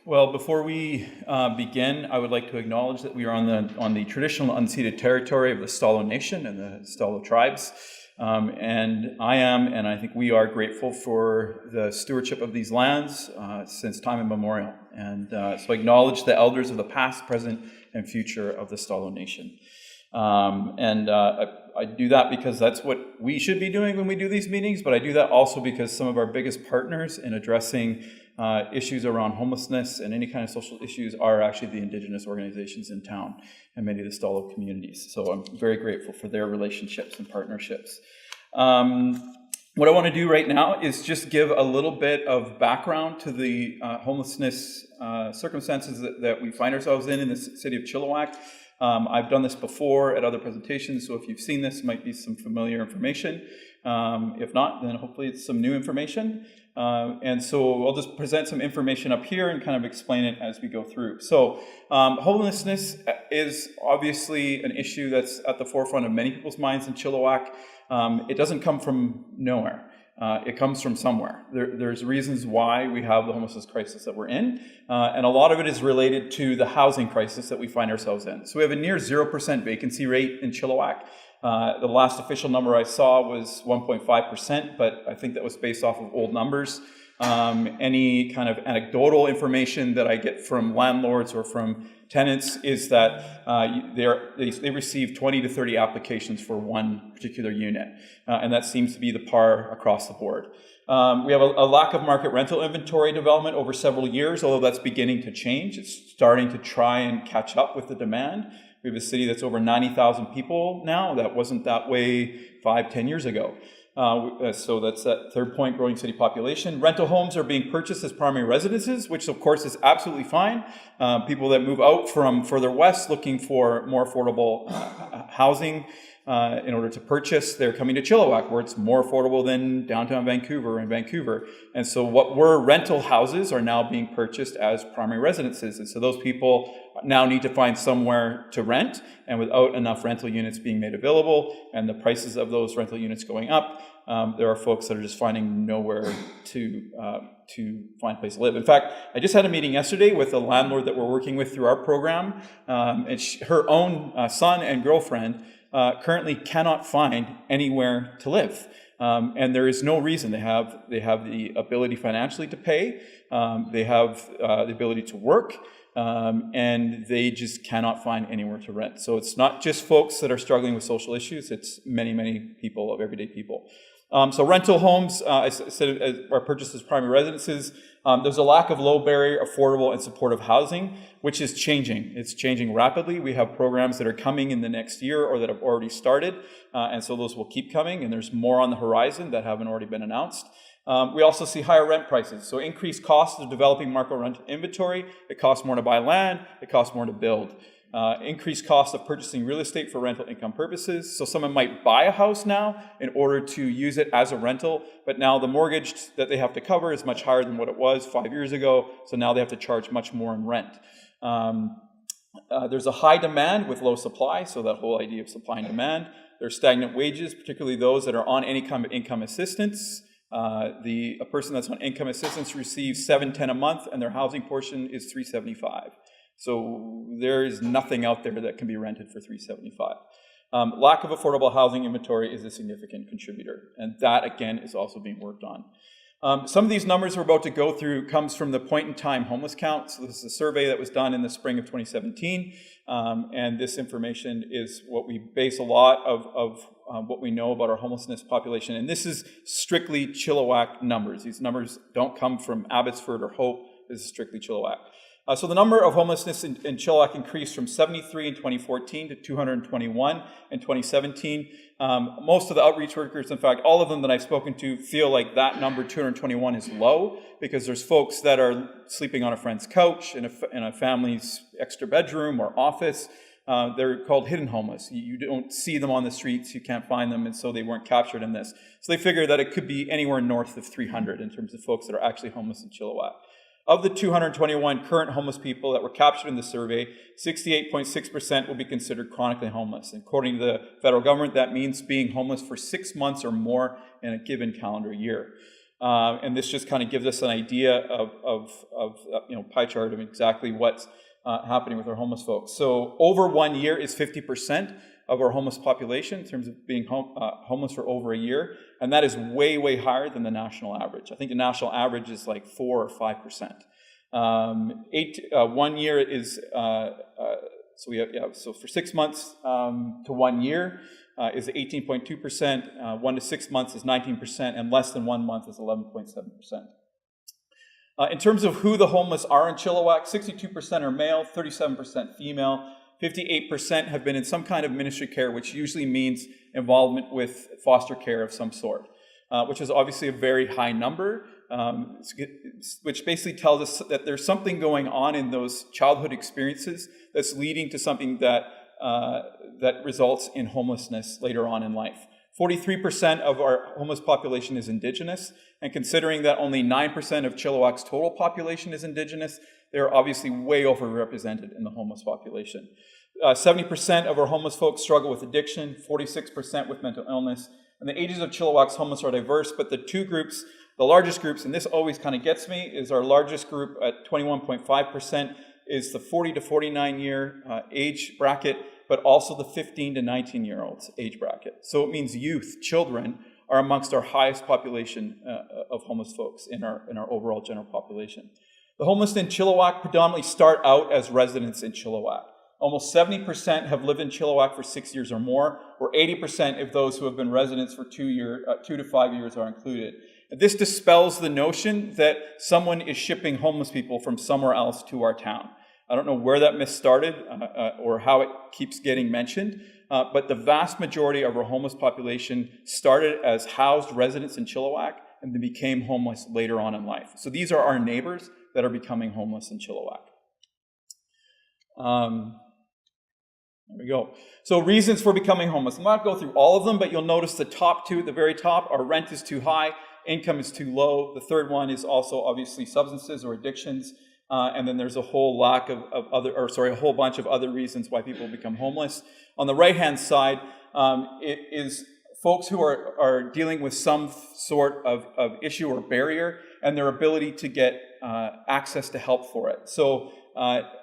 Well, before we begin, I would like to acknowledge that we are on the traditional unceded territory of the Stalo Nation and the Stalo tribes. And I am, and I think we are grateful for the stewardship of these lands since time immemorial. And so I acknowledge the elders of the past, present, and future of the Stalo Nation. I do that because that's what we should be doing when we do these meetings, but I do that also because some of our biggest partners in addressing issues around homelessness and any kind of social issues are actually the Indigenous organizations in town and many of the Stalo communities. So I'm very grateful for their relationships and partnerships. What I want to do right now is just give a little bit of background to the homelessness circumstances that we find ourselves in the city of Chilliwack. I've done this before at other presentations, so if you've seen this, it might be some familiar information. If not, then hopefully it's some new information. And so I'll just present some information up here and kind of explain it as we go through. So homelessness is obviously an issue that's at the forefront of many people's minds in Chilliwack. It doesn't come from nowhere. It comes from somewhere. There's reasons why we have the homelessness crisis that we're in, and a lot of it is related to the housing crisis that we find ourselves in. So we have a near 0% vacancy rate in Chilliwack. The last official number I saw was 1.5%, but I think that was based off of old numbers. Any kind of anecdotal information that I get from landlords or from tenants is that they receive 20 to 30 applications for one particular unit, and that seems to be the par across the board. We have a lack of market rental inventory development over several years, although that's beginning to change. It's starting to try and catch up with the demand. We have a city that's over 90,000 people now. That wasn't that way 5-10 years ago. So that's that third point, growing city population. Rental homes are being purchased as primary residences, which of course is absolutely fine. People that move out from further west looking for more affordable housing in order to purchase, they're coming to Chilliwack, where it's more affordable than downtown Vancouver and Vancouver. And so what were rental houses are now being purchased as primary residences. And so those people now need to find somewhere to rent, and without enough rental units being made available and the prices of those rental units going up, there are folks that are just finding nowhere to find a place to live. In fact, I just had a meeting yesterday with a landlord that we're working with through our program, and her own son and girlfriend currently cannot find anywhere to live. And there is no reason. They have the ability financially to pay, they have the ability to work, and they just cannot find anywhere to rent. So it's not just folks that are struggling with social issues, it's many, many people, of everyday people. So rental homes, I said, are purchased as primary residences. There's a lack of low barrier, affordable, and supportive housing, which is changing. It's changing rapidly. We have programs that are coming in the next year or that have already started, and so those will keep coming, and there's more on the horizon that haven't already been announced. We also see higher rent prices, so increased costs of developing market rent inventory. It costs more to buy land, it costs more to build. Increased cost of purchasing real estate for rental income purposes. So someone might buy a house now in order to use it as a rental, but now the mortgage that they have to cover is much higher than what it was 5 years ago, so now they have to charge much more in rent. There's a high demand with low supply, so that whole idea of supply and demand. There's stagnant wages, particularly those that are on any kind of income assistance. A person that's on income assistance receives $710 a month, and their housing portion is $375. So there is nothing out there that can be rented for $375. Lack of affordable housing inventory is a significant contributor, and that again is also being worked on. Some of these numbers we're about to go through comes from the point in time homeless count. So this is a survey that was done in the spring of 2017, and this information is what we base a lot of what we know about our homelessness population. And this is strictly Chilliwack numbers. These numbers don't come from Abbotsford or Hope. This is strictly Chilliwack. So the number of homelessness in Chilliwack increased from 73 in 2014 to 221 in 2017. Most of the outreach workers, in fact, all of them that I've spoken to, feel like that number 221 is low because there's folks that are sleeping on a friend's couch in a family's extra bedroom or office. They're called hidden homeless. You don't see them on the streets, you can't find them, and so they weren't captured in this. So they figure that it could be anywhere north of 300 in terms of folks that are actually homeless in Chilliwack. Of the 221 current homeless people that were captured in the survey, 68.6% will be considered chronically homeless. And according to the federal government, that means being homeless for 6 months or more in a given calendar year. And this just kind of gives us an idea of pie chart of exactly what's happening with our homeless folks. So over 1 year is 50% of our homeless population in terms of being homeless for over a year. And that is way, way higher than the national average. I think the national average is like 4 or 5%. 1 year is, so for 6 months to 1 year is 18.2%, 1 to 6 months is 19%, and less than 1 month is 11.7%. In terms of who the homeless are in Chilliwack, 62% are male, 37% female, 58% have been in some kind of ministry care, which usually means involvement with foster care of some sort, which is obviously a very high number, which basically tells us that there's something going on in those childhood experiences that's leading to something that results in homelessness later on in life. 43% of our homeless population is Indigenous, and considering that only 9% of Chilliwack's total population is Indigenous, they're obviously way overrepresented in the homeless population. 70% of our homeless folks struggle with addiction, 46% with mental illness, and the ages of Chilliwack's homeless are diverse, but the two groups, the largest groups, and this always kind of gets me, is our largest group at 21.5% is the 40 to 49 year age bracket, but also the 15 to 19-year-olds age bracket. So it means youth, children, are amongst our highest population of homeless folks in our overall general population. The homeless in Chilliwack predominantly start out as residents in Chilliwack. Almost 70% have lived in Chilliwack for 6 years or more, or 80% of those who have been residents for 2 to 5 years are included. And this dispels the notion that someone is shipping homeless people from somewhere else to our town. I don't know where that myth started or how it keeps getting mentioned, but the vast majority of our homeless population started as housed residents in Chilliwack and then became homeless later on in life. So these are our neighbors that are becoming homeless in Chilliwack. There we go. So reasons for becoming homeless. I'm not going to go through all of them, but you'll notice the top two at the very top are rent is too high, income is too low. The third one is also obviously substances or addictions. And then there's a whole whole bunch of other reasons why people become homeless. On the right-hand side, it is folks who are dealing with some sort of issue or barrier and their ability to get access to help for it. So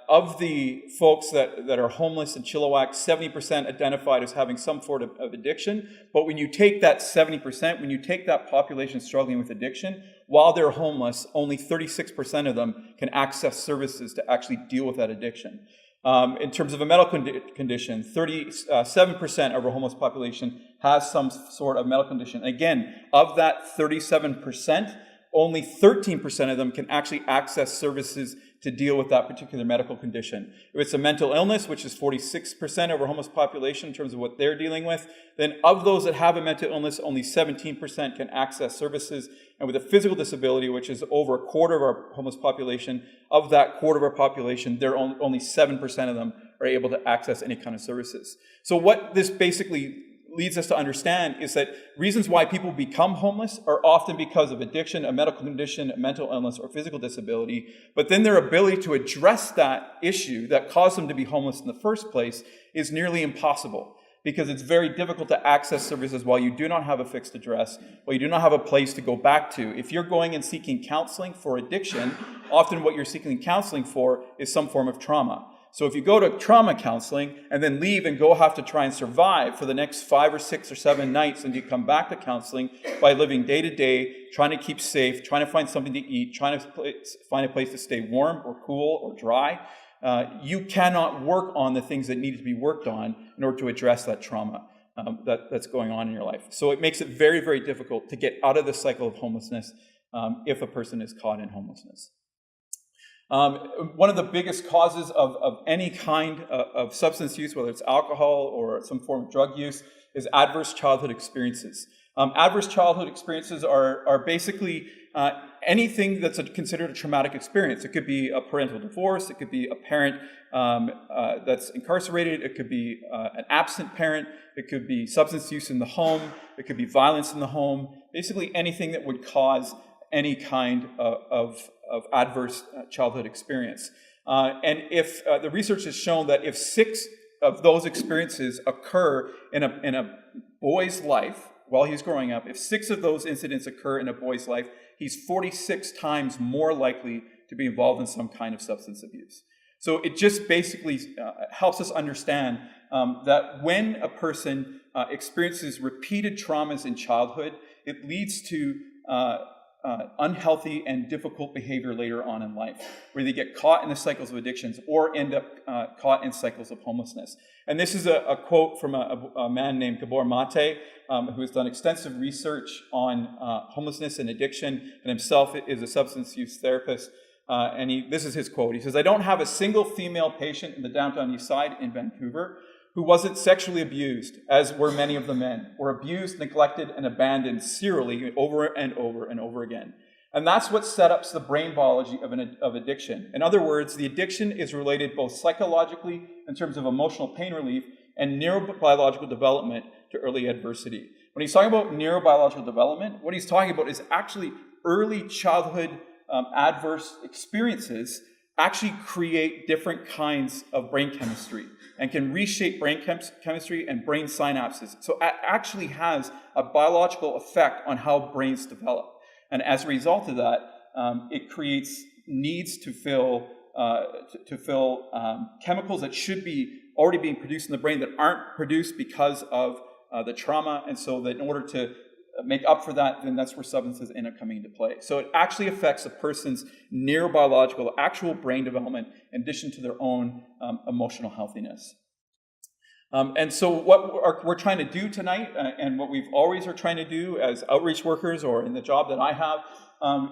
of the folks that are homeless in Chilliwack, 70% identified as having some sort of addiction. But when you take that 70%, when you take that population struggling with addiction, while they're homeless, only 36% of them can access services to actually deal with that addiction. In terms of a medical condition, 37% of our homeless population has some sort of medical condition. Again, of that 37%, only 13% of them can actually access services to deal with that particular medical condition. If it's a mental illness, which is 46% of our homeless population in terms of what they're dealing with, then of those that have a mental illness, only 17% can access services. And with a physical disability, which is over a quarter of our homeless population, of that quarter of our population, only 7% of them are able to access any kind of services. So what this basically leads us to understand is that reasons why people become homeless are often because of addiction, a medical condition, a mental illness, or physical disability. But then their ability to address that issue that caused them to be homeless in the first place is nearly impossible, because it's very difficult to access services while you do not have a fixed address, while you do not have a place to go back to. If you're going and seeking counseling for addiction, often what you're seeking counseling for is some form of trauma. So if you go to trauma counseling and then leave and go have to try and survive for the next 5 or 6 or 7 nights, and you come back to counseling by living day to day, trying to keep safe, trying to find something to eat, trying to find a place to stay warm or cool or dry, you cannot work on the things that need to be worked on in order to address that trauma that's going on in your life. So it makes it very, very difficult to get out of the cycle of homelessness if a person is caught in homelessness. One of the biggest causes of any kind of substance use, whether it's alcohol or some form of drug use, is adverse childhood experiences. Adverse childhood experiences are basically anything that's considered a traumatic experience. It could be a parental divorce, it could be a parent that's incarcerated, it could be an absent parent, it could be substance use in the home, it could be violence in the home, basically anything that would cause any kind of adverse childhood experience. And if the research has shown that if 6 of those experiences occur in a boy's life, while he's growing up, if 6 of those incidents occur in a boy's life, he's 46 times more likely to be involved in some kind of substance abuse. So it just basically helps us understand that when a person experiences repeated traumas in childhood, it leads to unhealthy and difficult behavior later on in life, where they get caught in the cycles of addictions or end up caught in cycles of homelessness. And this is a quote from a man named Gabor Mate, who has done extensive research on homelessness and addiction, and himself is a substance use therapist. This is his quote. He says, "I don't have a single female patient in the downtown east side in Vancouver who wasn't sexually abused, as were many of the men, or abused, neglected, and abandoned serially over and over and over again." And that's what set up the brain biology of addiction. In other words, the addiction is related both psychologically in terms of emotional pain relief and neurobiological development to early adversity. When he's talking about neurobiological development, what he's talking about is actually early childhood adverse experiences actually create different kinds of brain chemistry and can reshape brain chemistry and brain synapses. So it actually has a biological effect on how brains develop. And as a result of that, it creates needs to fill chemicals that should be already being produced in the brain that aren't produced because of the trauma. And so that in order to make up for that, then that's where substances end up coming into play. So it actually affects a person's neurobiological, actual brain development in addition to their own emotional healthiness. And so what we're trying to do tonight, and what we've always are trying to do as outreach workers or in the job that I have,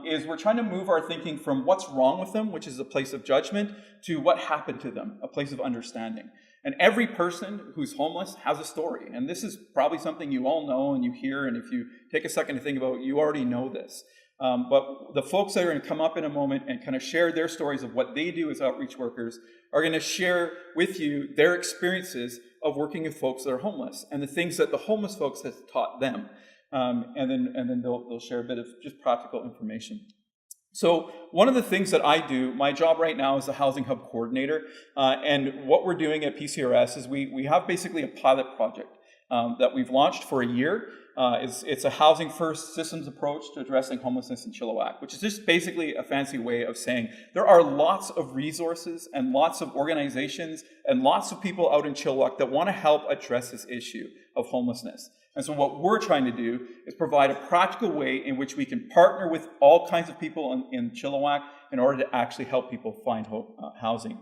is we're trying to move our thinking from what's wrong with them, which is a place of judgment, to what happened to them, a place of understanding. And every person who's homeless has a story. And this is probably something you all know and you hear, and if you take a second to think about it, you already know this. But the folks that are going to come up in a moment and kind of share their stories of what they do as outreach workers are going to share with you their experiences of working with folks that are homeless and the things that the homeless folks have taught them. And then they'll share a bit of just practical information. So one of the things that I do, my job right now is a housing hub coordinator, and what we're doing at PCRS is we have basically a pilot project that we've launched for a year. It's a housing first systems approach to addressing homelessness in Chilliwack, which is just basically a fancy way of saying there are lots of resources and lots of organizations and lots of people out in Chilliwack that want to help address this issue of homelessness. And so what we're trying to do is provide a practical way in which we can partner with all kinds of people in Chilliwack in order to actually help people find housing.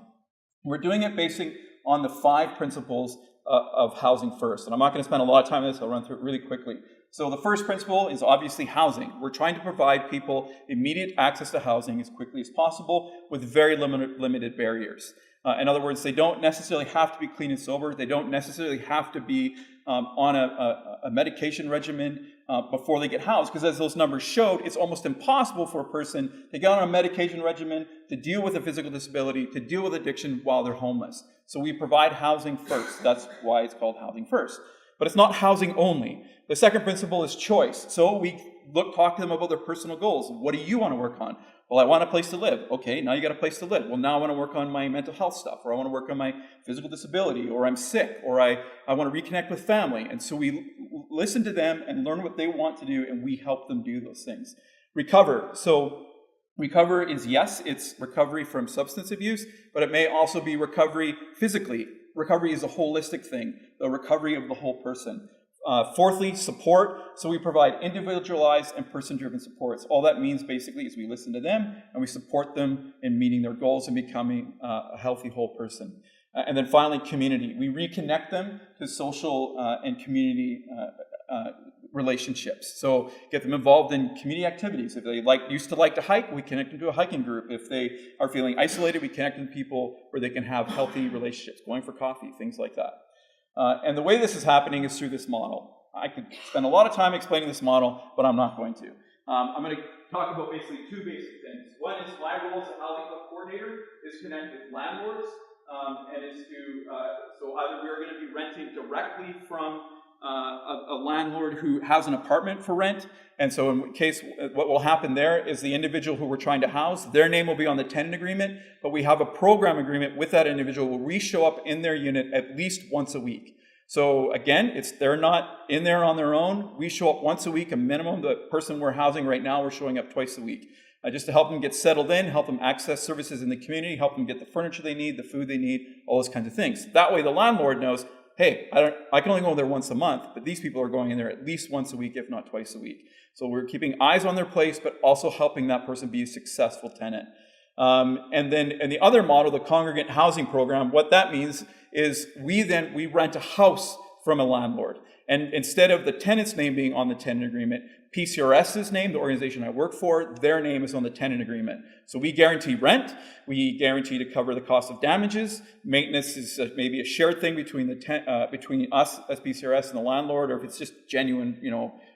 We're doing it based on the 5 principles of housing first. And I'm not going to spend a lot of time on this, I'll run through it really quickly. So the first principle is obviously housing. We're trying to provide people immediate access to housing as quickly as possible with very limited barriers. In other words, they don't necessarily have to be clean and sober. They don't necessarily have to be on a medication regimen before they get housed, because as those numbers showed, it's almost impossible for a person to get on a medication regimen, to deal with a physical disability, to deal with addiction while they're homeless. So we provide housing first. That's why it's called housing first. But it's not housing only. The second principle is choice. So we talk to them about their personal goals. What do you want to work on? Well, I want a place to live. Okay, now you got a place to live. Well, now I want to work on my mental health stuff, or I want to work on my physical disability, or I'm sick, or I want to reconnect with family. And so we listen to them and learn what they want to do, and we help them do those things. Recover. So recover is, yes, it's recovery from substance abuse, but it may also be recovery physically. Recovery is a holistic thing, the recovery of the whole person. Fourthly, support. So we provide individualized and person-driven supports. All that means basically is we listen to them and we support them in meeting their goals and becoming a healthy whole person. And then finally, community. We reconnect them to social and community relationships. So get them involved in community activities. If they used to like to hike, we connect them to a hiking group. If they are feeling isolated, we connect them to people where they can have healthy relationships, going for coffee, things like that. And the way this is happening is through this model. I could spend a lot of time explaining this model, but I'm not going to. I'm going to talk about basically 2 basic things. One is my role as a housing hub coordinator is to connect with landlords, and is to, so either we're going to be renting directly from a landlord who has an apartment for rent. And so in case, what will happen there is the individual who we're trying to house, their name will be on the tenant agreement, but we have a program agreement with that individual where we show up in their unit at least once a week. So again, they're not in there on their own. We show up once a week, a minimum. The person we're housing right now, we're showing up twice a week. Just to help them get settled in, help them access services in the community, help them get the furniture they need, the food they need, all those kinds of things. That way the landlord knows, hey, I can only go there once a month, but these people are going in there at least once a week, if not twice a week. So we're keeping eyes on their place, but also helping that person be a successful tenant. And then in the other model, the congregant housing program, what that means is we rent a house from a landlord. And instead of the tenant's name being on the tenant agreement, PCRS's name, the organization I work for, their name is on the tenant agreement. So we guarantee rent, we guarantee to cover the cost of damages. Maintenance is maybe a shared thing between between us as PCRS and the landlord, or if it's just genuine,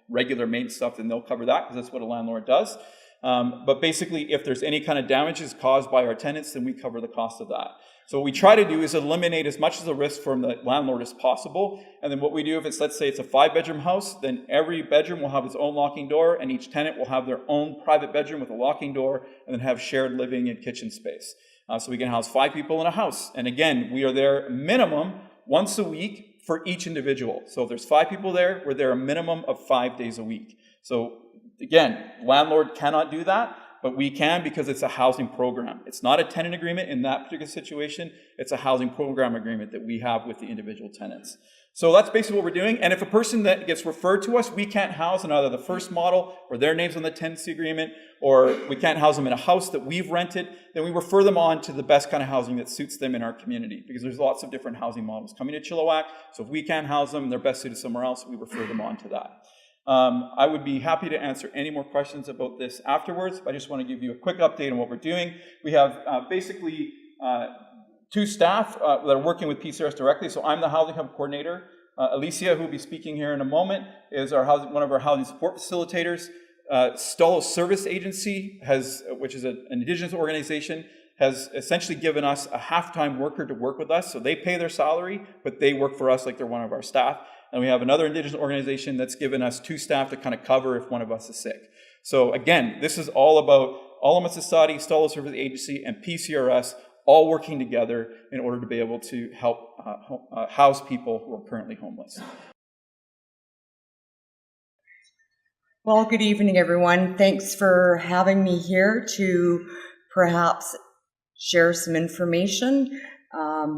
regular maintenance stuff, then they'll cover that because that's what a landlord does. But basically, if there's any kind of damages caused by our tenants, then we cover the cost of that. So what we try to do is eliminate as much of the risk from the landlord as possible. And then what we do, if it's, let's say it's a 5-bedroom house, then every bedroom will have its own locking door, and each tenant will have their own private bedroom with a locking door, and then have shared living and kitchen space. So we can house 5 people in a house. And again, we are there minimum once a week for each individual. So if there's 5 people there, we're there a minimum of 5 days a week. So again, landlord cannot do that, but we can because it's a housing program. It's not a tenant agreement in that particular situation. It's a housing program agreement that we have with the individual tenants. So that's basically what we're doing. And if a person that gets referred to us, we can't house in either the first model or their name's on the tenancy agreement, or we can't house them in a house that we've rented, then we refer them on to the best kind of housing that suits them in our community, because there's lots of different housing models coming to Chilliwack. So if we can't house them and they're best suited somewhere else, we refer them on to that. I would be happy to answer any more questions about this afterwards. I just want to give you a quick update on what we're doing. We have basically 2 staff that are working with PCRS directly. So I'm the Housing Hub Coordinator. Alicia, who will be speaking here in a moment, is one of our housing support facilitators. Stolo Service Agency, which is an Indigenous organization, has essentially given us a half-time worker to work with us. So they pay their salary, but they work for us like they're one of our staff. And we have another Indigenous organization that's given us 2 staff to kind of cover if one of us is sick. So again, this is all about All Society, Stolo Service Agency, and PCRS all working together in order to be able to help house people who are currently homeless. Well, good evening, everyone. Thanks for having me here to perhaps share some information,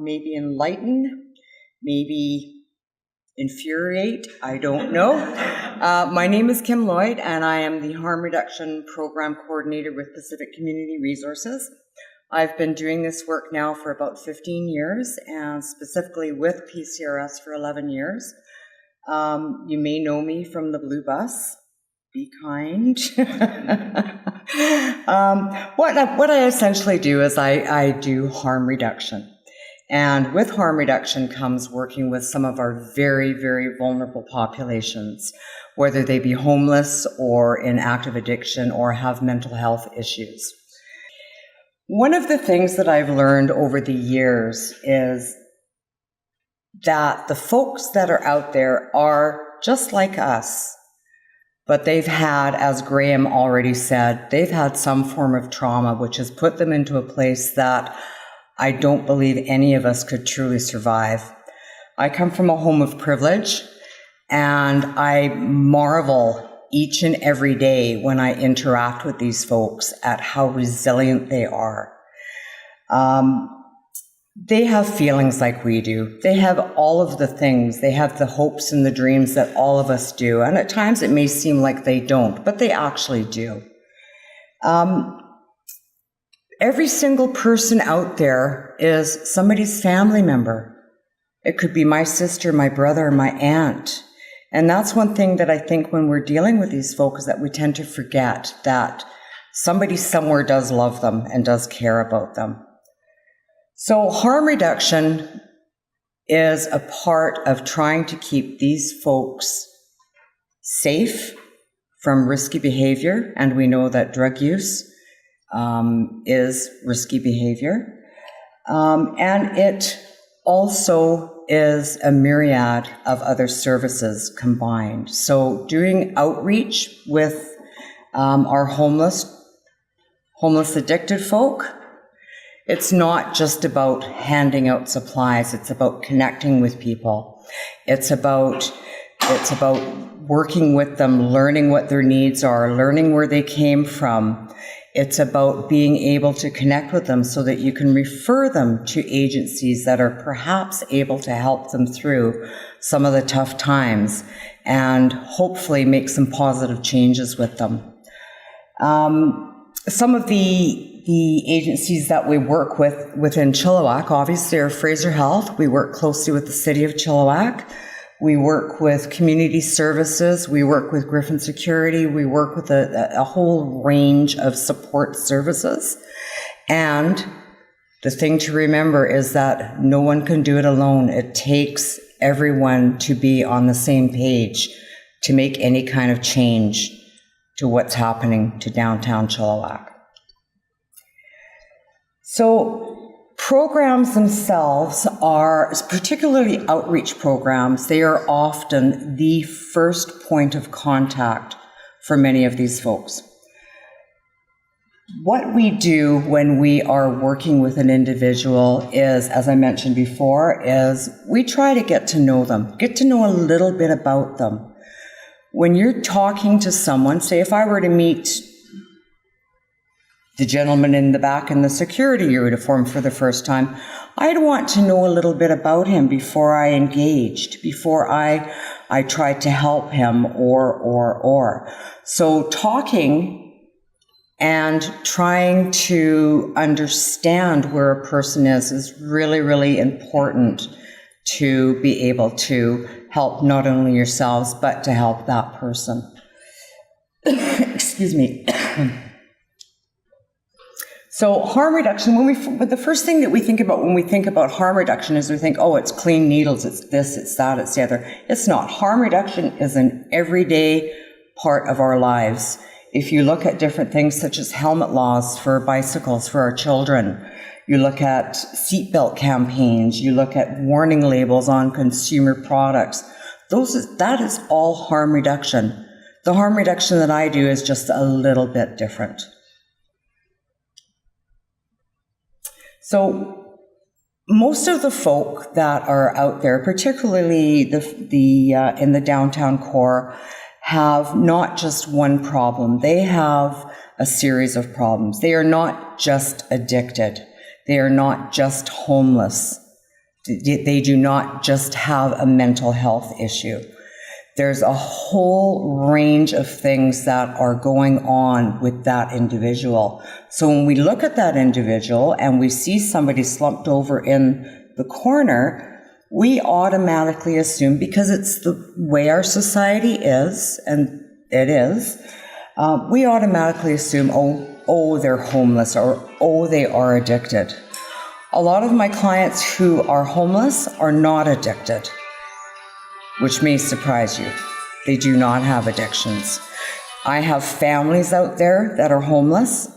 maybe enlighten, maybe infuriate, I don't know. My name is Kim Lloyd, and I am the Harm Reduction Program Coordinator with Pacific Community Resources. I've been doing this work now for about 15 years, and specifically with PCRS for 11 years. You may know me from the Blue Bus. Be kind. What I essentially do is I do harm reduction. And with harm reduction comes working with some of our very, very vulnerable populations, whether they be homeless or in active addiction or have mental health issues. One of the things that I've learned over the years is that the folks that are out there are just like us, but they've had, as Graham already said, they've had some form of trauma which has put them into a place that I don't believe any of us could truly survive. I come from a home of privilege, and I marvel each and every day when I interact with these folks at how resilient they are. They have feelings like we do. They have all of the things. They have the hopes and the dreams that all of us do. And at times it may seem like they don't, but they actually do. Every single person out there is somebody's family member. It could be my sister, my brother, my aunt. And that's one thing that I think when we're dealing with these folks that we tend to forget, that somebody somewhere does love them and does care about them. So harm reduction is a part of trying to keep these folks safe from risky behavior, and we know that drug use is risky behavior. And it also is a myriad of other services combined. So doing outreach with our homeless addicted folk, it's not just about handing out supplies, it's about connecting with people. It's about working with them, learning what their needs are, learning where they came from. It's about being able to connect with them so that you can refer them to agencies that are perhaps able to help them through some of the tough times and hopefully make some positive changes with them. Some of the agencies that we work with within Chilliwack, obviously, are Fraser Health. We work closely with the City of Chilliwack. We work with Community Services. We work with Griffin Security. We work with a whole range of support services. And the thing to remember is that no one can do it alone. It takes everyone to be on the same page to make any kind of change to what's happening to downtown Chilliwack. So programs themselves are, particularly outreach programs, they are often the first point of contact for many of these folks. What we do when we are working with an individual is, as I mentioned before, is we try to get to know them, get to know a little bit about them. When you're talking to someone, say if I were to meet the gentleman in the back in the security uniform for the first time, I'd want to know a little bit about him before I engaged, before I tried to help him or. So talking and trying to understand where a person is really, really important to be able to help not only yourselves, but to help that person. Excuse me. So harm reduction, the first thing that we think about when we think about harm reduction is we think, oh, it's clean needles, it's this, it's that, it's the other. It's not. Harm reduction is an everyday part of our lives. If you look at different things such as helmet laws for bicycles for our children, you look at seatbelt campaigns, you look at warning labels on consumer products, that is all harm reduction. The harm reduction that I do is just a little bit different. So most of the folk that are out there, particularly in the downtown core, have not just one problem. They have a series of problems. They are not just addicted. They are not just homeless. They do not just have a mental health issue. There's a whole range of things that are going on with that individual. So when we look at that individual and we see somebody slumped over in the corner, we automatically assume, because it's the way our society is, and it is, we automatically assume, oh, they're homeless, or oh, they are addicted. A lot of my clients who are homeless are not addicted, which may surprise you. They do not have addictions. I have families out there that are homeless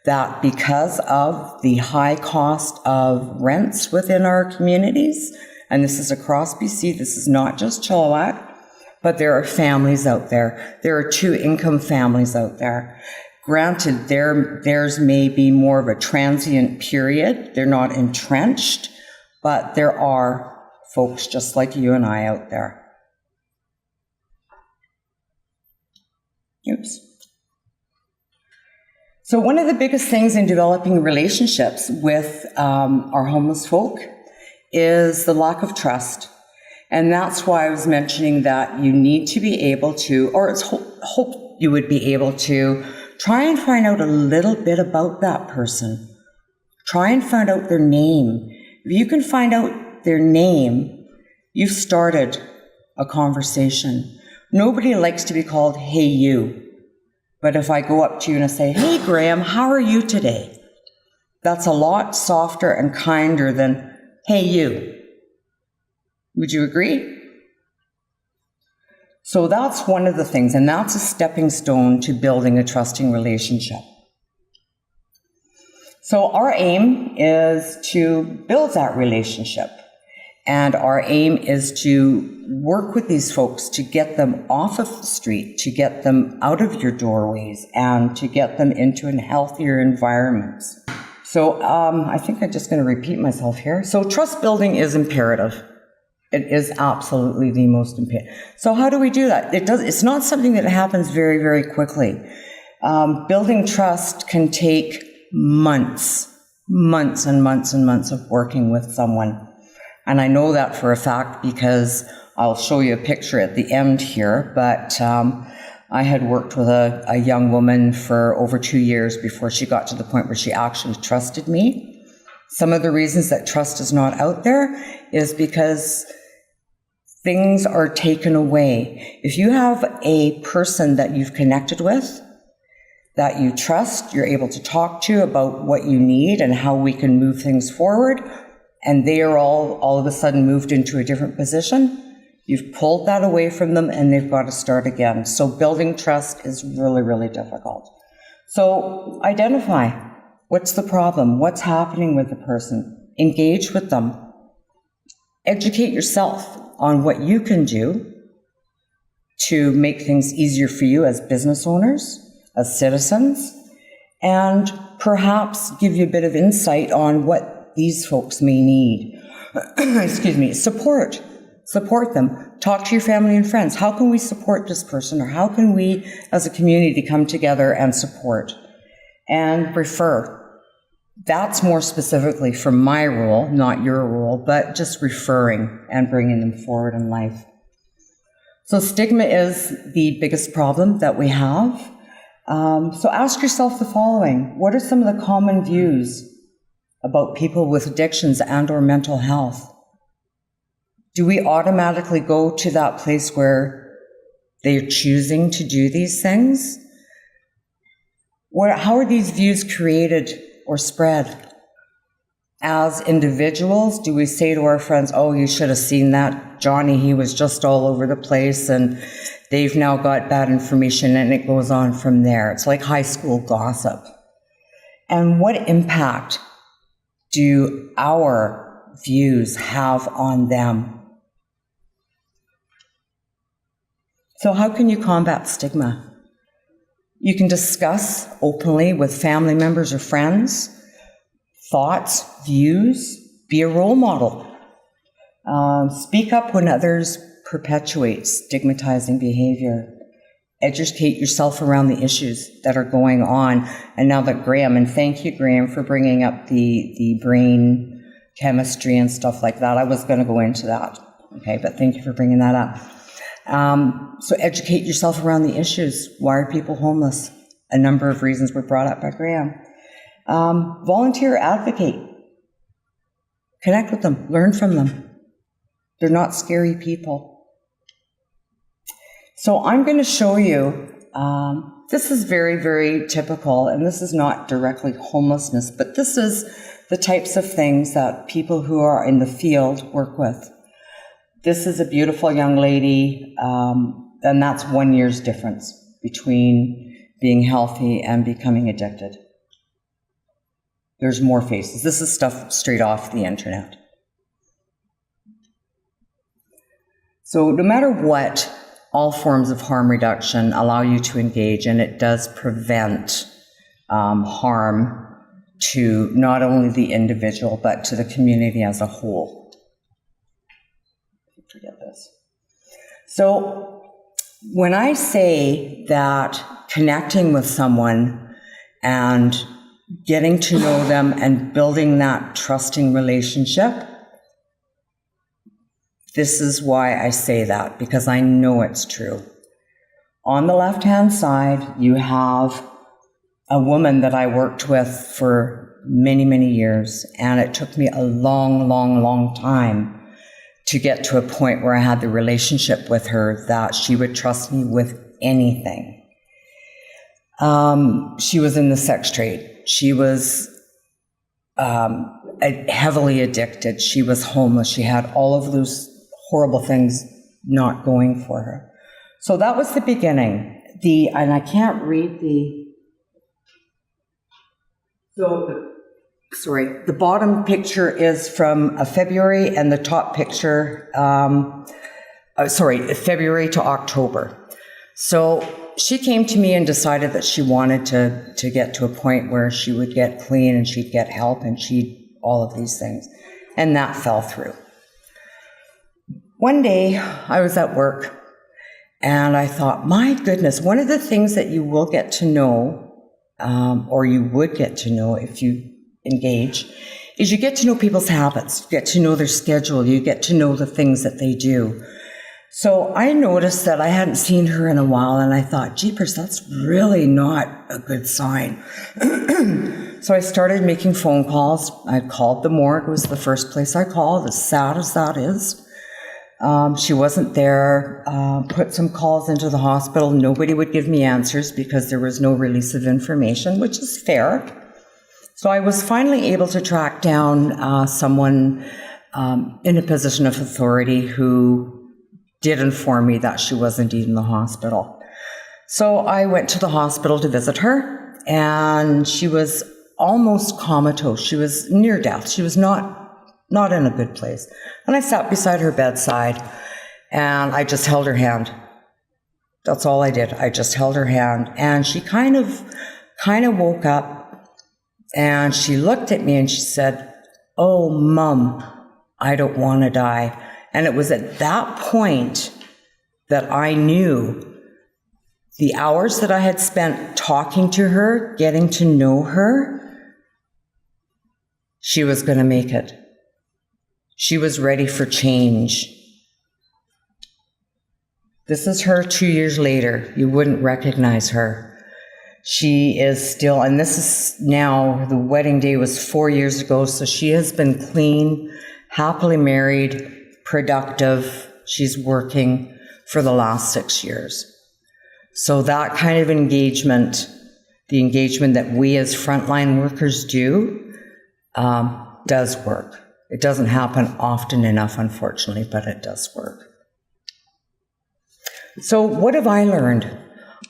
that, because of the high cost of rents within our communities, and this is across BC, this is not just Chilliwack, but there are families out there. There are two-income families out there. Granted, theirs may be more of a transient period. They're not entrenched, but there are folks just like you and I out there. Oops. So one of the biggest things in developing relationships with our homeless folk is the lack of trust. And that's why I was mentioning that you need to be able to, or it's hope you would be able to, try and find out a little bit about that person. Try and find out their name. If you can find out their name, you've started a conversation. Nobody likes to be called, hey, you. But if I go up to you and I say, hey, Graham, how are you today? That's a lot softer and kinder than, hey, you. Would you agree? So that's one of the things, and that's a stepping stone to building a trusting relationship. So our aim is to build that relationship. And our aim is to work with these folks to get them off of the street, to get them out of your doorways, and to get them into a healthier environment. So I think I'm just going to repeat myself here. So trust building is imperative. It is absolutely the most important. So how do we do that? It's not something that happens very, very quickly. Building trust can take months and months and months of working with someone. And I know that for a fact because I'll show you a picture at the end here, but I had worked with a young woman for over 2 years before she got to the point where she actually trusted me. Some of the reasons that trust is not out there is because things are taken away. If you have a person that you've connected with, that you trust, you're able to talk to about what you need and how we can move things forward, and they are all of a sudden moved into a different position, you've pulled that away from them and they've got to start again. So building trust is really, really difficult. So identify what's the problem, what's happening with the person, engage with them, educate yourself on what you can do to make things easier for you as business owners, as citizens, and perhaps give you a bit of insight on what these folks may need. Excuse me. Support them. Talk to your family and friends. How can we support this person, or how can we as a community come together and support? And refer. That's more specifically for my role, not your role, but just referring and bringing them forward in life. So stigma is the biggest problem that we have. So ask yourself the following. What are some of the common views about people with addictions and or mental health? Do we automatically go to that place where they're choosing to do these things? How are these views created or spread? As individuals, do we say to our friends, oh, you should have seen that Johnny, he was just all over the place and they've now got bad information, and it goes on from there. It's like high school gossip. And what impact do our views have on them? So how can you combat stigma? You can discuss openly with family members or friends, thoughts, views, be a role model. Speak up when others perpetuate stigmatizing behavior. Educate yourself around the issues that are going on. And now that Graham, and thank you, Graham, for bringing up the brain chemistry and stuff like that. I was going to go into that, okay, but thank you for bringing that up. So educate yourself around the issues. Why are people homeless? A number of reasons were brought up by Graham. Volunteer, advocate. Connect with them. Learn from them. They're not scary people. So I'm going to show you, this is very, very typical, and this is not directly homelessness, but this is the types of things that people who are in the field work with. This is a beautiful young lady, and that's 1 year's difference between being healthy and becoming addicted. There's more faces. This is stuff straight off the internet. So no matter what, all forms of harm reduction allow you to engage, and it does prevent harm to not only the individual, but to the community as a whole. Forget this. So when I say that connecting with someone and getting to know them and building that trusting relationship, this is why I say that, because I know it's true. On the left-hand side, you have a woman that I worked with for many, many years, and it took me a long, long, long time to get to a point where I had the relationship with her that she would trust me with anything. She was in the sex trade. She was heavily addicted. She was homeless. She had all of those horrible things not going for her. So that was the beginning. And I can't read the bottom picture is from February, and the top picture, February to October. So she came to me and decided that she wanted to get to a point where she would get clean and she'd get help and all of these things. And that fell through. One day I was at work and I thought, my goodness, one of the things that you will get to know, or you would get to know if you engage, is you get to know people's habits, you get to know their schedule, you get to know the things that they do. So I noticed that I hadn't seen her in a while, and I thought, jeepers, that's really not a good sign. So I started making phone calls. I called the morgue. It was the first place I called, as sad as that is. She wasn't there. Put some calls into the hospital. Nobody would give me answers because there was no release of information, which is fair. So I was finally able to track down someone in a position of authority who did inform me that she was indeed in the hospital. So I went to the hospital to visit her, and she was almost comatose. She was near death. She was not in a good place. And I sat beside her bedside, and I just held her hand. That's all I did. I just held her hand, and she kind of woke up, and she looked at me and she said, "Oh, Mom, I don't want to die." And it was at that point that I knew the hours that I had spent talking to her, getting to know her, she was going to make it. She was ready for change. This is her 2 years later. You wouldn't recognize her. She is still, and this is now, the wedding day was 4 years ago, so she has been clean, happily married, productive. She's working for the last 6 years. So that kind of engagement, the engagement that we as frontline workers do, does work. It doesn't happen often enough, unfortunately, but it does work. So what have I learned?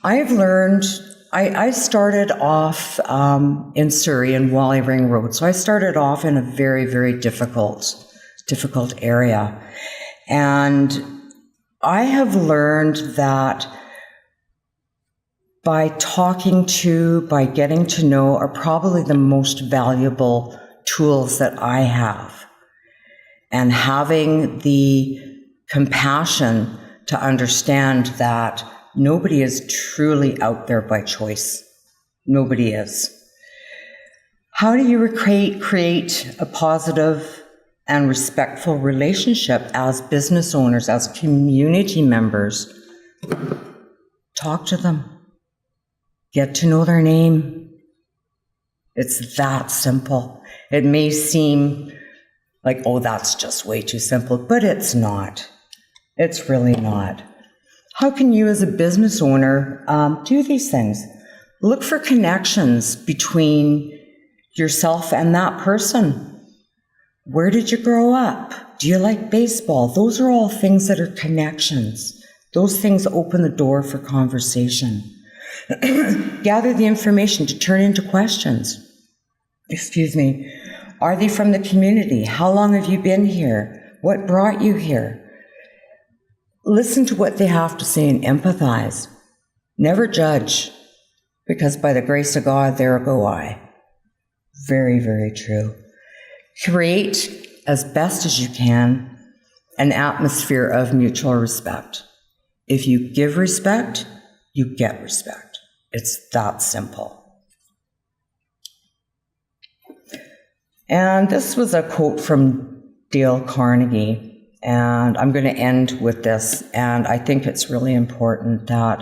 I've learned, I started off in Surrey in Wally Ring Road. So I started off in a very, very difficult area. And I have learned that by talking to, by getting to know, are probably the most valuable tools that I have. And having the compassion to understand that nobody is truly out there by choice. Nobody is. How do you create a positive and respectful relationship as business owners, as community members? Talk to them. Get to know their name. It's that simple. It may seem like, oh, that's just way too simple, but it's not. It's really not. How can you as a business owner do these things? Look for connections between yourself and that person. Where did you grow up? Do you like baseball? Those are all things that are connections. Those things open the door for conversation. Gather the information to turn into questions. Excuse me. Are they from the community? How long have you been here? What brought you here? Listen to what they have to say and empathize. Never judge, because by the grace of God, there go I. Very, very true. Create, as best as you can, an atmosphere of mutual respect. If you give respect, you get respect. It's that simple. And this was a quote from Dale Carnegie. And I'm going to end with this, and I think it's really important that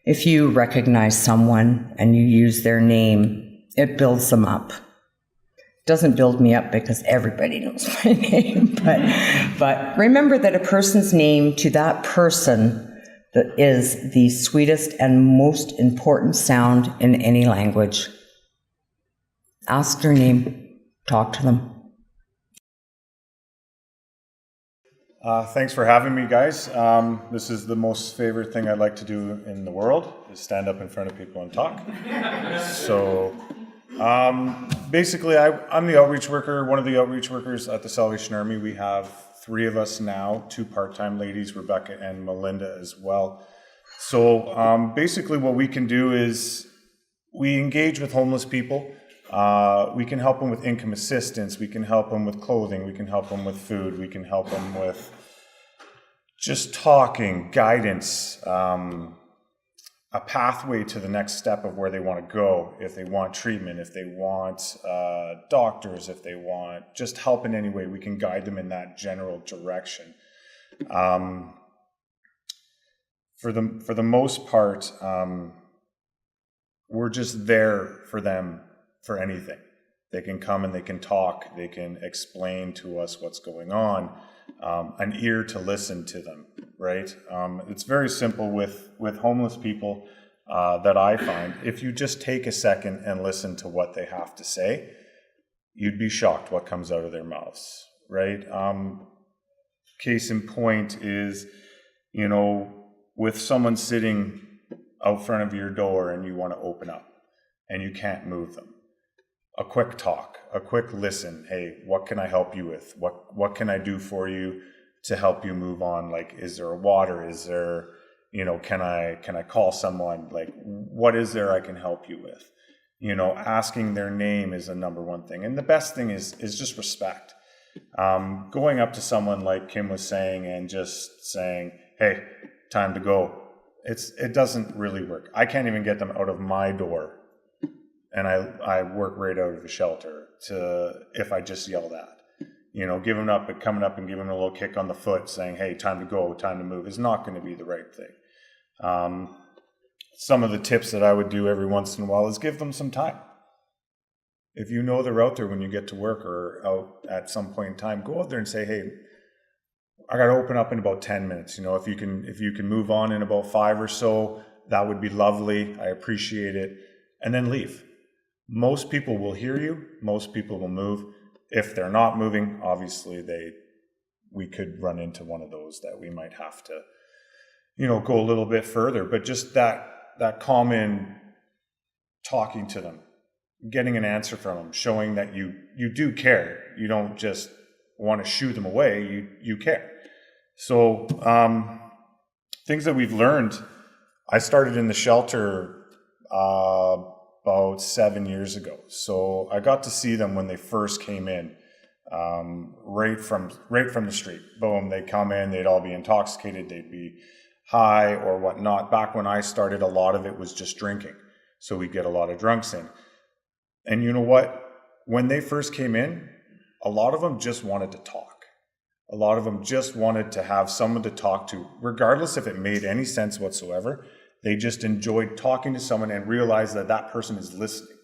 if you recognize someone and you use their name, it builds them up. It doesn't build me up because everybody knows my name, but remember that a person's name to that person that is the sweetest and most important sound in any language. Ask their name, talk to them. Thanks for having me, guys. This is the most favorite thing I'd like to do in the world, is stand up in front of people and talk. So basically, I'm the outreach worker, one of the outreach workers at the Salvation Army. We have 3 of us now, 2 part-time ladies, Rebecca and Melinda as well. So basically what we can do is we engage with homeless people. We can help them with income assistance. We can help them with clothing. We can help them with food. We can help them with just talking, guidance, a pathway to the next step of where they want to go, if they want treatment, if they want doctors, if they want just help in any way, we can guide them in that general direction. For the most part, we're just there for them for anything. They can come and they can talk, they can explain to us what's going on, an ear to listen to them, right? It's very simple with homeless people that I find. If you just take a second and listen to what they have to say, you'd be shocked what comes out of their mouths, right? Case in point is, with someone sitting out front of your door and you want to open up and you can't move them. A quick talk, a quick listen. Hey, what can I help you with? What can I do for you to help you move on? Like, is there a water? Is there, can I call someone? Like, what is there I can help you with? Asking their name is the number one thing. And the best thing is just respect. Going up to someone like Kim was saying and just saying, hey, time to go. It doesn't really work. I can't even get them out of my door. And I work right out of the shelter if I just yell that, giving up and coming up and giving them a little kick on the foot saying, hey, time to go, time to move is not going to be the right thing. Some of the tips that I would do every once in a while is give them some time. If you know they're out there when you get to work or out at some point in time, go out there and say, hey, I got to open up in about 10 minutes. If you can move on in about 5 or so, that would be lovely. I appreciate it. And then leave. Most people will hear you. Most people will move. If they're not moving, obviously we could run into one of those that we might have to, go a little bit further. But just that common talking to them, getting an answer from them, showing that you do care. You don't just want to shoo them away. You care. So things that we've learned. I started in the shelter about 7 years ago. So I got to see them when they first came in, right from the street. Boom, they come in, they'd all be intoxicated, they'd be high or whatnot. Back when I started, a lot of it was just drinking. So we'd get a lot of drunks in. And you know what? When they first came in, a lot of them just wanted to talk. A lot of them just wanted to have someone to talk to, regardless if it made any sense whatsoever. They just enjoyed talking to someone and realized that person is listening,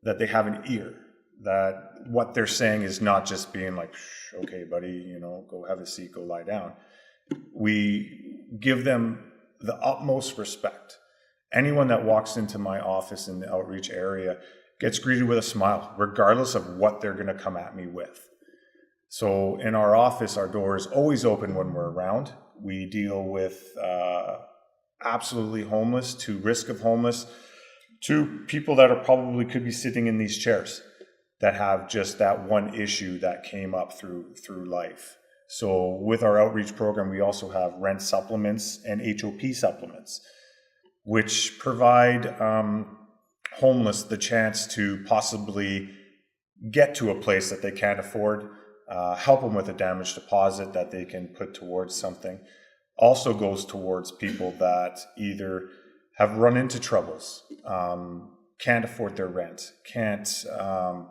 that they have an ear, that what they're saying is not just being like, okay, buddy, go have a seat, go lie down. We give them the utmost respect. Anyone that walks into my office in the outreach area gets greeted with a smile, regardless of what they're going to come at me with. So in our office, our door is always open when we're around. We deal with absolutely homeless to risk of homeless to people that are probably could be sitting in these chairs that have just that one issue that came up through life. So with our outreach program, we also have rent supplements and HOP supplements, which provide homeless the chance to possibly get to a place that they can't afford, help them with a damage deposit that they can put towards something. Also goes towards people that either have run into troubles, can't afford their rent, can't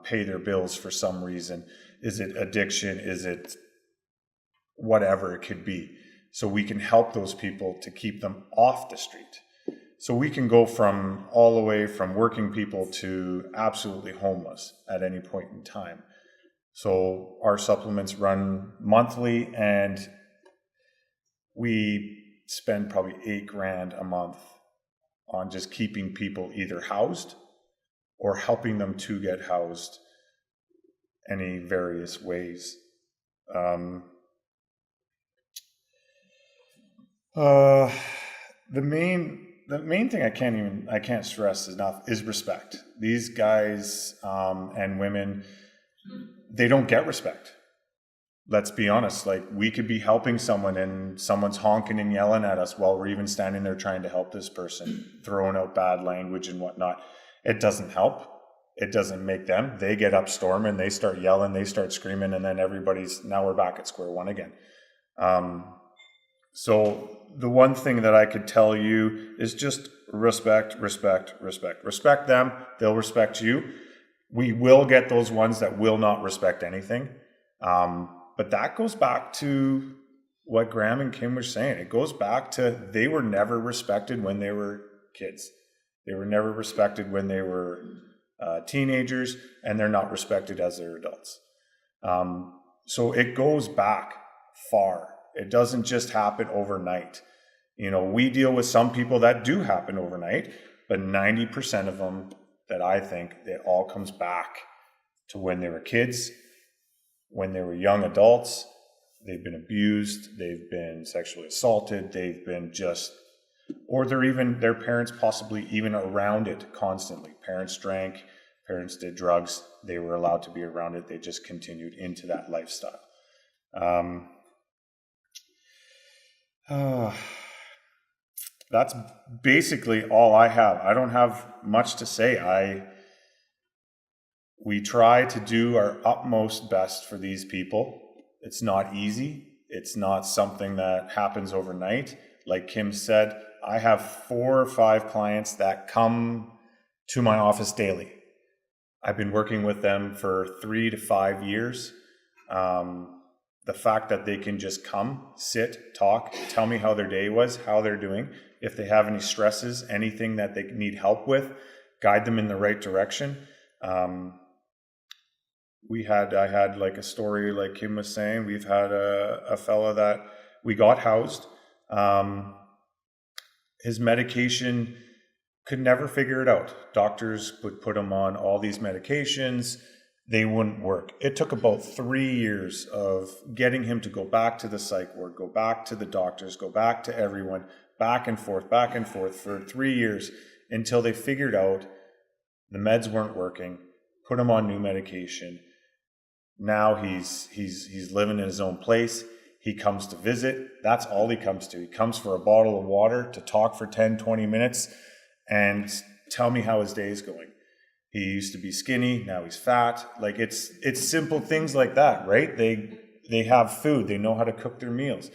pay their bills for some reason. Is it addiction? Is it whatever it could be? So we can help those people to keep them off the street. So we can go from all the way from working people to absolutely homeless at any point in time. So our supplements run monthly, and we spend probably $8,000 a month on just keeping people either housed or helping them to get housed any various ways. The main thing I can't stress enough is respect. These guys and women, they don't get respect. Let's be honest. Like, we could be helping someone and someone's honking and yelling at us while we're even standing there trying to help this person, throwing out bad language and whatnot. It doesn't help. It doesn't make them. They get up storming, they start yelling, they start screaming, and then now we're back at square one again. So the one thing that I could tell you is just respect, respect, respect. Respect them, they'll respect you. We will get those ones that will not respect anything. But that goes back to what Graham and Kim were saying. It goes back to they were never respected when they were kids. They were never respected when they were teenagers, and they're not respected as they're adults. So it goes back far. It doesn't just happen overnight. You know, we deal with some people that do happen overnight, but 90% of them that I think it all comes back to when they were kids, when they were young adults, they've been abused, they've been sexually assaulted, they've been just, or they're even, their parents possibly even around it constantly. Parents drank, parents did drugs, they were allowed to be around it, they just continued into that lifestyle. That's basically all I have. I don't have much to say. We try to do our utmost best for these people. It's not easy. It's not something that happens overnight. Like Kim said, I have 4 or 5 clients that come to my office daily. I've been working with them for 3 to 5 years. The fact that they can just come, sit, talk, tell me how their day was, how they're doing, if they have any stresses, anything that they need help with, guide them in the right direction. I had like a story like Kim was saying. We've had a fella that we got housed. His medication could never figure it out. Doctors would put him on all these medications. They wouldn't work. It took about 3 years of getting him to go back to the psych ward, go back to the doctors, go back to everyone, back and forth for 3 years until they figured out the meds weren't working, put him on new medication. Now he's living in his own place. He comes to visit. That's all he comes to. He comes for a bottle of water to talk for 10, 20 minutes and tell me how his day is going. He used to be skinny, now he's fat. Like it's simple things like that, right? They have food, they know how to cook their meals.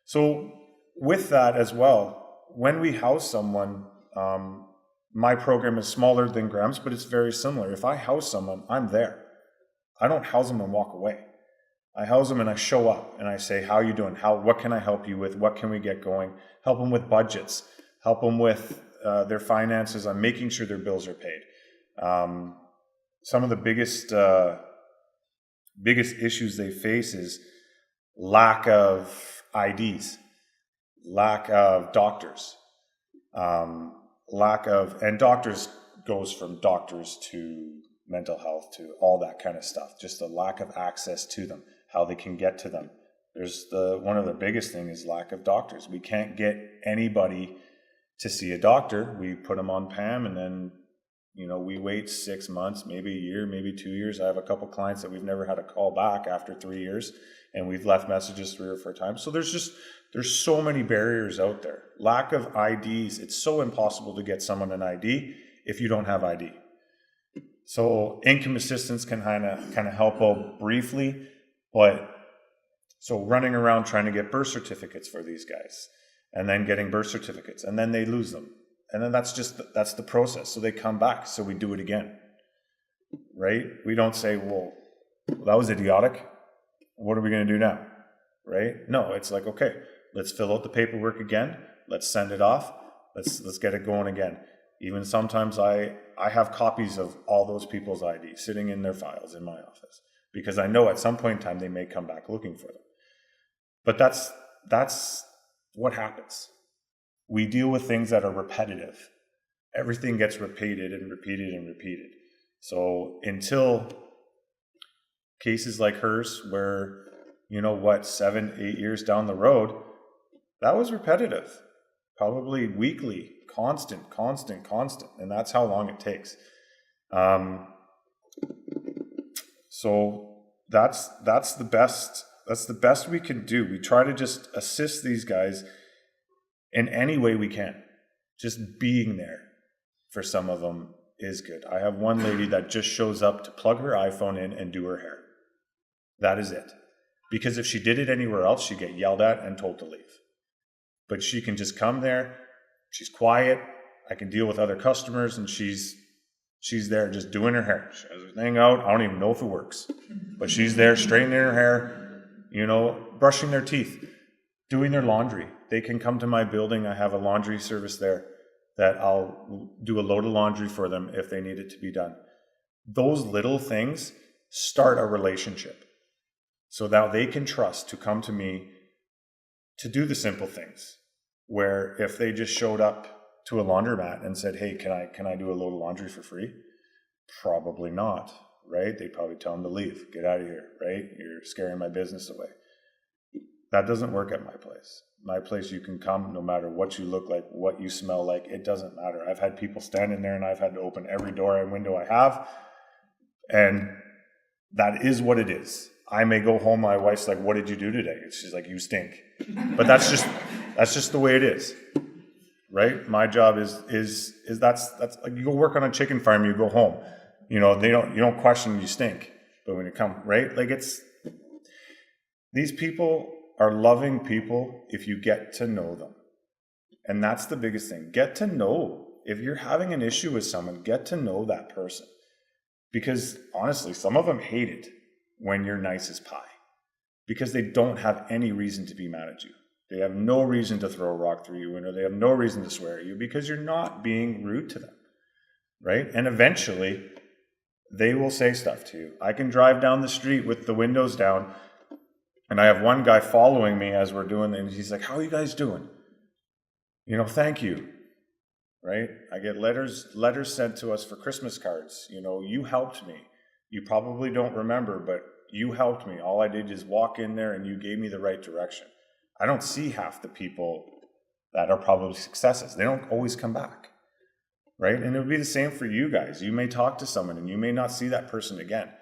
So with that as well, when we house someone, my program is smaller than Graham's, but it's very similar. If I house someone, I'm there. I don't house them and walk away. I house them and I show up and I say, how are you doing? What can I help you with? What can we get going? Help them with budgets, help them with their finances. I'm making sure their bills are paid. Some of the biggest issues they face is lack of IDs, lack of doctors, and doctors goes from doctors to mental health to all that kind of stuff. Just the lack of access to them, how they can get to them. One of the biggest thing is lack of doctors. We can't get anybody to see a doctor. We put them on PAM and then we wait 6 months, maybe a year, maybe 2 years. I have a couple clients that we've never had a call back after 3 years, and we've left messages 3 or 4 times. So there's so many barriers out there. Lack of IDs. It's so impossible to get someone an ID if you don't have ID. So income assistance can kind of help out briefly, but so running around trying to get birth certificates for these guys, and then getting birth certificates, and then they lose them. And then that's the process. So they come back. So we do it again, right? We don't say, well, that was idiotic. What are we going to do now? Right? No, it's like, okay, let's fill out the paperwork again. Let's send it off. Let's get it going again. Even sometimes I have copies of all those people's IDs sitting in their files in my office because I know at some point in time they may come back looking for them. But that's what happens. We deal with things that are repetitive. Everything gets repeated and repeated and repeated. So until cases like hers where, 7, 8 years down the road, that was repetitive. Probably weekly, constant. And that's how long it takes. So that's the best we can do. We try to just assist these guys in any way we can. Just being there for some of them is good. I have one lady that just shows up to plug her iPhone in and do her hair. That is it. Because if she did it anywhere else, she'd get yelled at and told to leave. but she can just come there. She's quiet. I can deal with other customers, and she's there just doing her hair. She has her thing out. I don't even know if it works, but she's there straightening her hair, brushing their teeth, doing their laundry. They can come to my building. I have a laundry service there that I'll do a load of laundry for them if they need it to be done. Those little things start a relationship so that they can trust to come to me to do the simple things, where if they just showed up to a laundromat and said, hey, can I do a load of laundry for free? Probably not, right? They'd probably tell them to leave, get out of here, right? You're scaring my business away. That doesn't work at my place. My place, you can come no matter what you look like, what you smell like, it doesn't matter. I've had people stand in there and I've had to open every door and window I have, and that is what it is. I may go home, my wife's like, what did you do today? She's like, you stink. But that's just the way it is. Right? My job is that's like, you go work on a chicken farm, you go home. You don't question you stink. But when you come, right? Like these people are loving people if you get to know them. And that's the biggest thing. Get to know. If you're having an issue with someone, get to know that person. Because honestly, some of them hate it when you're nice as pie. Because they don't have any reason to be mad at you. They have no reason to throw a rock through your window. They have no reason to swear at you because you're not being rude to them, right? And eventually, they will say stuff to you. I can drive down the street with the windows down, and I have one guy following me as we're doing it, and he's like, how are you guys doing? Thank you, right? I get letters sent to us for Christmas cards. You helped me. You probably don't remember, but you helped me. All I did is walk in there, and you gave me the right direction. I don't see half the people that are probably successes. They don't always come back, right? And it would be the same for you guys. You may talk to someone and you may not see that person again,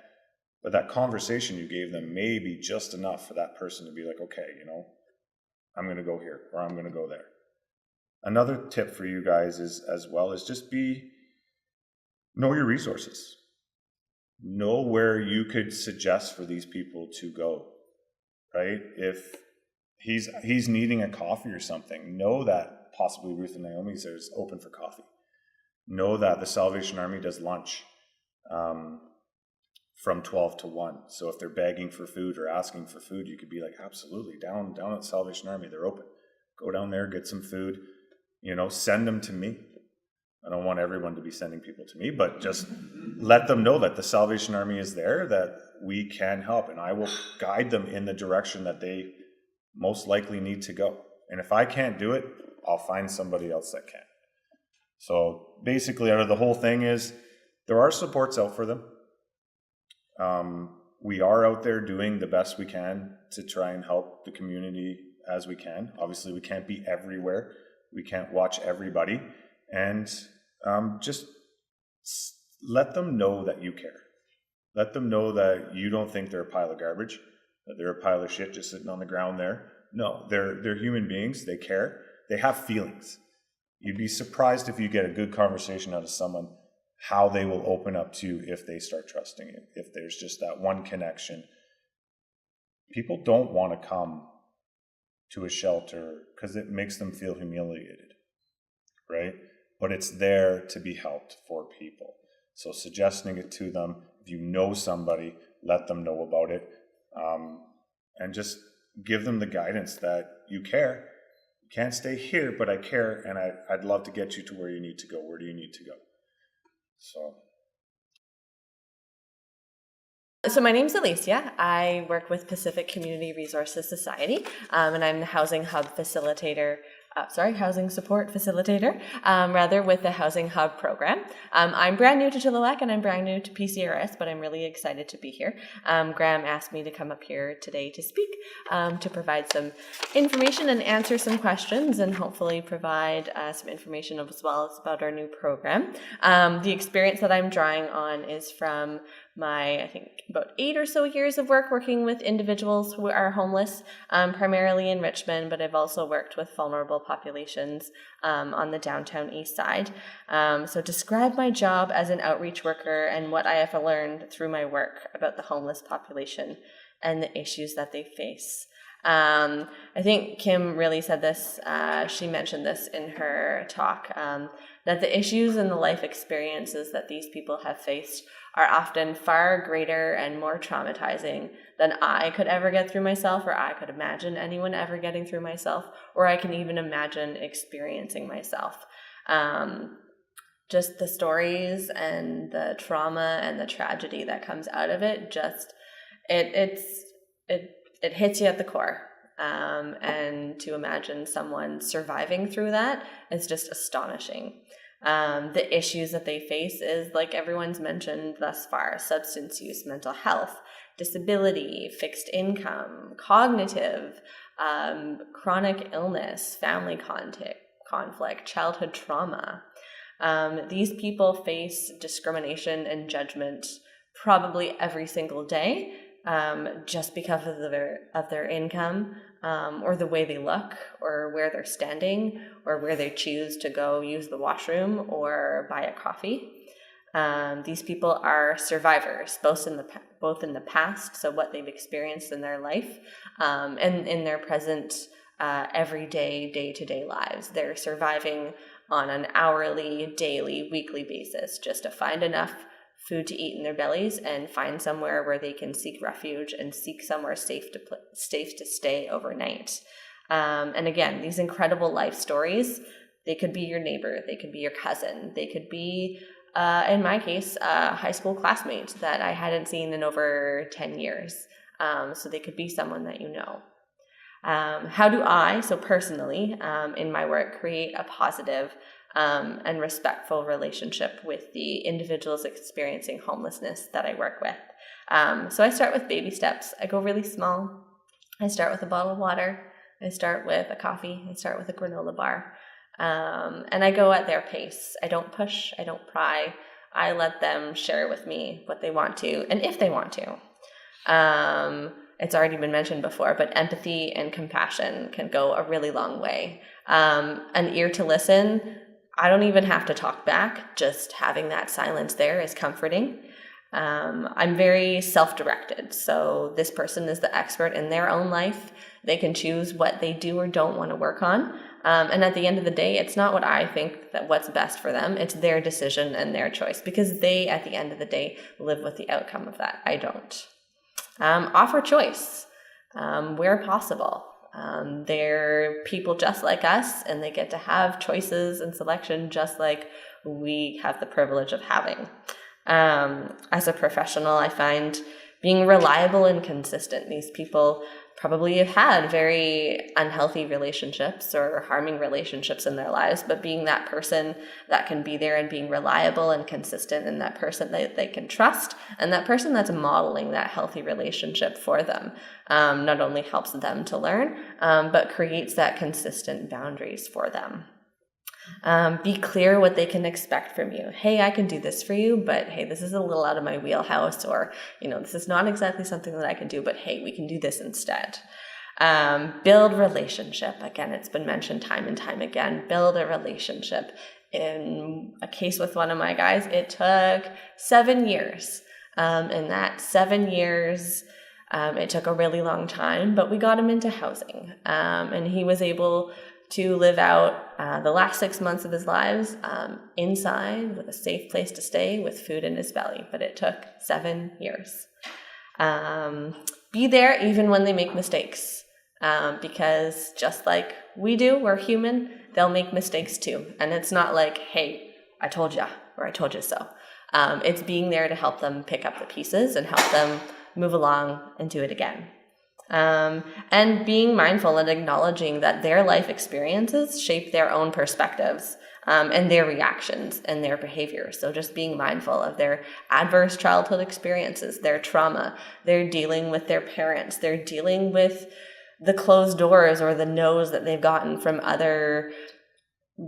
but that conversation you gave them may be just enough for that person to be like, okay, I'm going to go here or I'm going to go there. Another tip for you guys is just know your resources. Know where you could suggest for these people to go, right? If he's needing a coffee or something, know that possibly Ruth and Naomi's is open for coffee. Know that the Salvation Army does lunch from 12 to 1. So if they're begging for food or asking for food, you could be like, absolutely, down at the Salvation Army, they're open. Go down there, get some food, send them to me. I don't want everyone to be sending people to me, but just let them know that the Salvation Army is there, that we can help, and I will guide them in the direction that they most likely need to go. And if I can't do it, I'll find somebody else that can. So basically, out of the whole thing is, there are supports out for them. We are out there doing the best we can to try and help the community as we can. Obviously, we can't be everywhere. We can't watch everybody. And just let them know that you care. Let them know that you don't think they're a pile of garbage, that they're a pile of shit just sitting on the ground there. No, they're human beings. They care. They have feelings. You'd be surprised if you get a good conversation out of someone, how they will open up to you if they start trusting you, if there's just that one connection. People don't want to come to a shelter because it makes them feel humiliated, right? But it's there to be helped for people. So suggesting it to them, if you know somebody, let them know about it, and just give them the guidance that you care. You can't stay here, but I care, and I'd love to get you to where you need to go. Where do you need to go? So my name's Alicia. I work with Pacific Community Resources Society, and I'm the housing support facilitator, with the Housing Hub program. I'm brand new to Chilliwack and I'm brand new to PCRS, but I'm really excited to be here. Graham asked me to come up here today to speak, to provide some information and answer some questions, and hopefully provide some information as well as about our new program. The experience that I'm drawing on is from my, I think, about 8 or so years of work working with individuals who are homeless, primarily in Richmond, but I've also worked with vulnerable populations on the downtown east side. So describe my job as an outreach worker and what I have learned through my work about the homeless population and the issues that they face. I think Kim really said this, she mentioned this in her talk, that the issues and the life experiences that these people have faced are often far greater and more traumatizing than I could ever get through myself, or I could imagine anyone ever getting through myself, or I can even imagine experiencing myself. Just the stories and the trauma and the tragedy that comes out of it, just it hits you at the core. And to imagine someone surviving through that is just astonishing. The issues that they face is, like everyone's mentioned thus far, substance use, mental health, disability, fixed income, cognitive, chronic illness, family conflict, childhood trauma. These people face discrimination and judgment probably every single day, just because of their income, or the way they look, or where they're standing, or where they choose to go use the washroom or buy a coffee. These people are survivors, both in the past, so what they've experienced in their life, and in their present, everyday, day-to-day lives. They're surviving on an hourly, daily, weekly basis just to find enough food to eat in their bellies and find somewhere where they can seek refuge and seek somewhere safe to stay overnight. And again, these incredible life stories, they could be your neighbor, they could be your cousin, they could be, in my case, a high school classmate that I hadn't seen in over 10 years. So they could be someone that you know. How do I, so personally, in my work, create a positive and respectful relationship with the individuals experiencing homelessness that I work with? So I start with baby steps. I go really small. I start with a bottle of water. I start with a coffee. I start with a granola bar. And I go at their pace. I don't push. I don't pry. I let them share with me what they want to, and if they want to. It's already been mentioned before, but empathy and compassion can go a really long way. An ear to listen. I don't even have to talk back. Just having that silence there is comforting. I'm very self-directed. So this person is the expert in their own life. They can choose what they do or don't want to work on. And at the end of the day, it's not what I think that what's best for them. It's their decision and their choice, because they, at the end of the day, live with the outcome of that. I don't. Offer choice where possible. They're people just like us, and they get to have choices and selection just like we have the privilege of having. As a professional, I find being reliable and consistent. These people probably have had very unhealthy relationships or harming relationships in their lives, but being that person that can be there and being reliable and consistent, and that person that they can trust, and that person that's modeling that healthy relationship for them, not only helps them to learn, but creates that consistent boundaries for them. Be clear what they can expect from you. Hey, I can do this for you, but hey, this is a little out of my wheelhouse, or, this is not exactly something that I can do, but hey, we can do this instead. Build relationship. Again, it's been mentioned time and time again. Build a relationship. In a case with one of my guys, it took 7 years. In that 7 years, it took a really long time, but we got him into housing. And he was able to live out the last 6 months of his lives inside with a safe place to stay with food in his belly. But it took 7 years. Be there even when they make mistakes, because just like we do, we're human, they'll make mistakes too. And it's not like, hey, I told ya, or I told you so. It's being there to help them pick up the pieces and help them move along and do it again. And being mindful and acknowledging that their life experiences shape their own perspectives, and their reactions and their behaviors. So just being mindful of their adverse childhood experiences, their trauma, they're dealing with their parents, they're dealing with the closed doors or the no's that they've gotten from other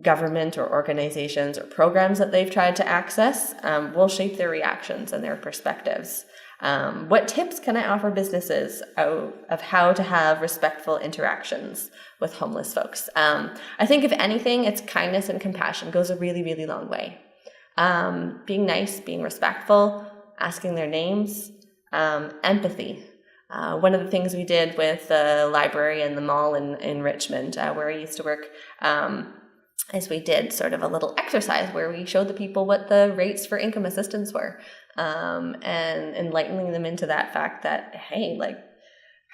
government or organizations or programs that they've tried to access, will shape their reactions and their perspectives. What tips can I offer businesses of how to have respectful interactions with homeless folks? I think if anything, it's kindness and compassion goes a really, really long way. Being nice, being respectful, asking their names, empathy. One of the things we did with the library and the mall in Richmond, where I used to work, is we did sort of a little exercise where we showed the people what the rates for income assistance were, and enlightening them into that fact that, hey, like,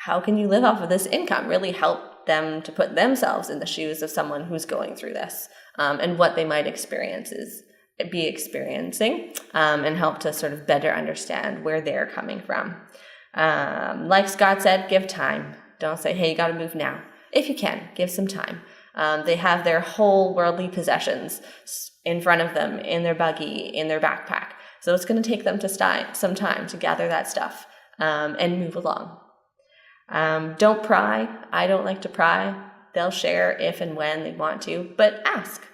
how can you live off of this income? Really help them to put themselves in the shoes of someone who's going through this, and what they might be experiencing, and help to sort of better understand where they're coming from. Like Scott said, give time. Don't say, hey, you got to move now. If you can, give some time. They have their whole worldly possessions in front of them, in their buggy, in their backpack. So it's going to take them some time to gather that stuff, and move along. Don't pry. I don't like to pry. They'll share if and when they want to, but ask.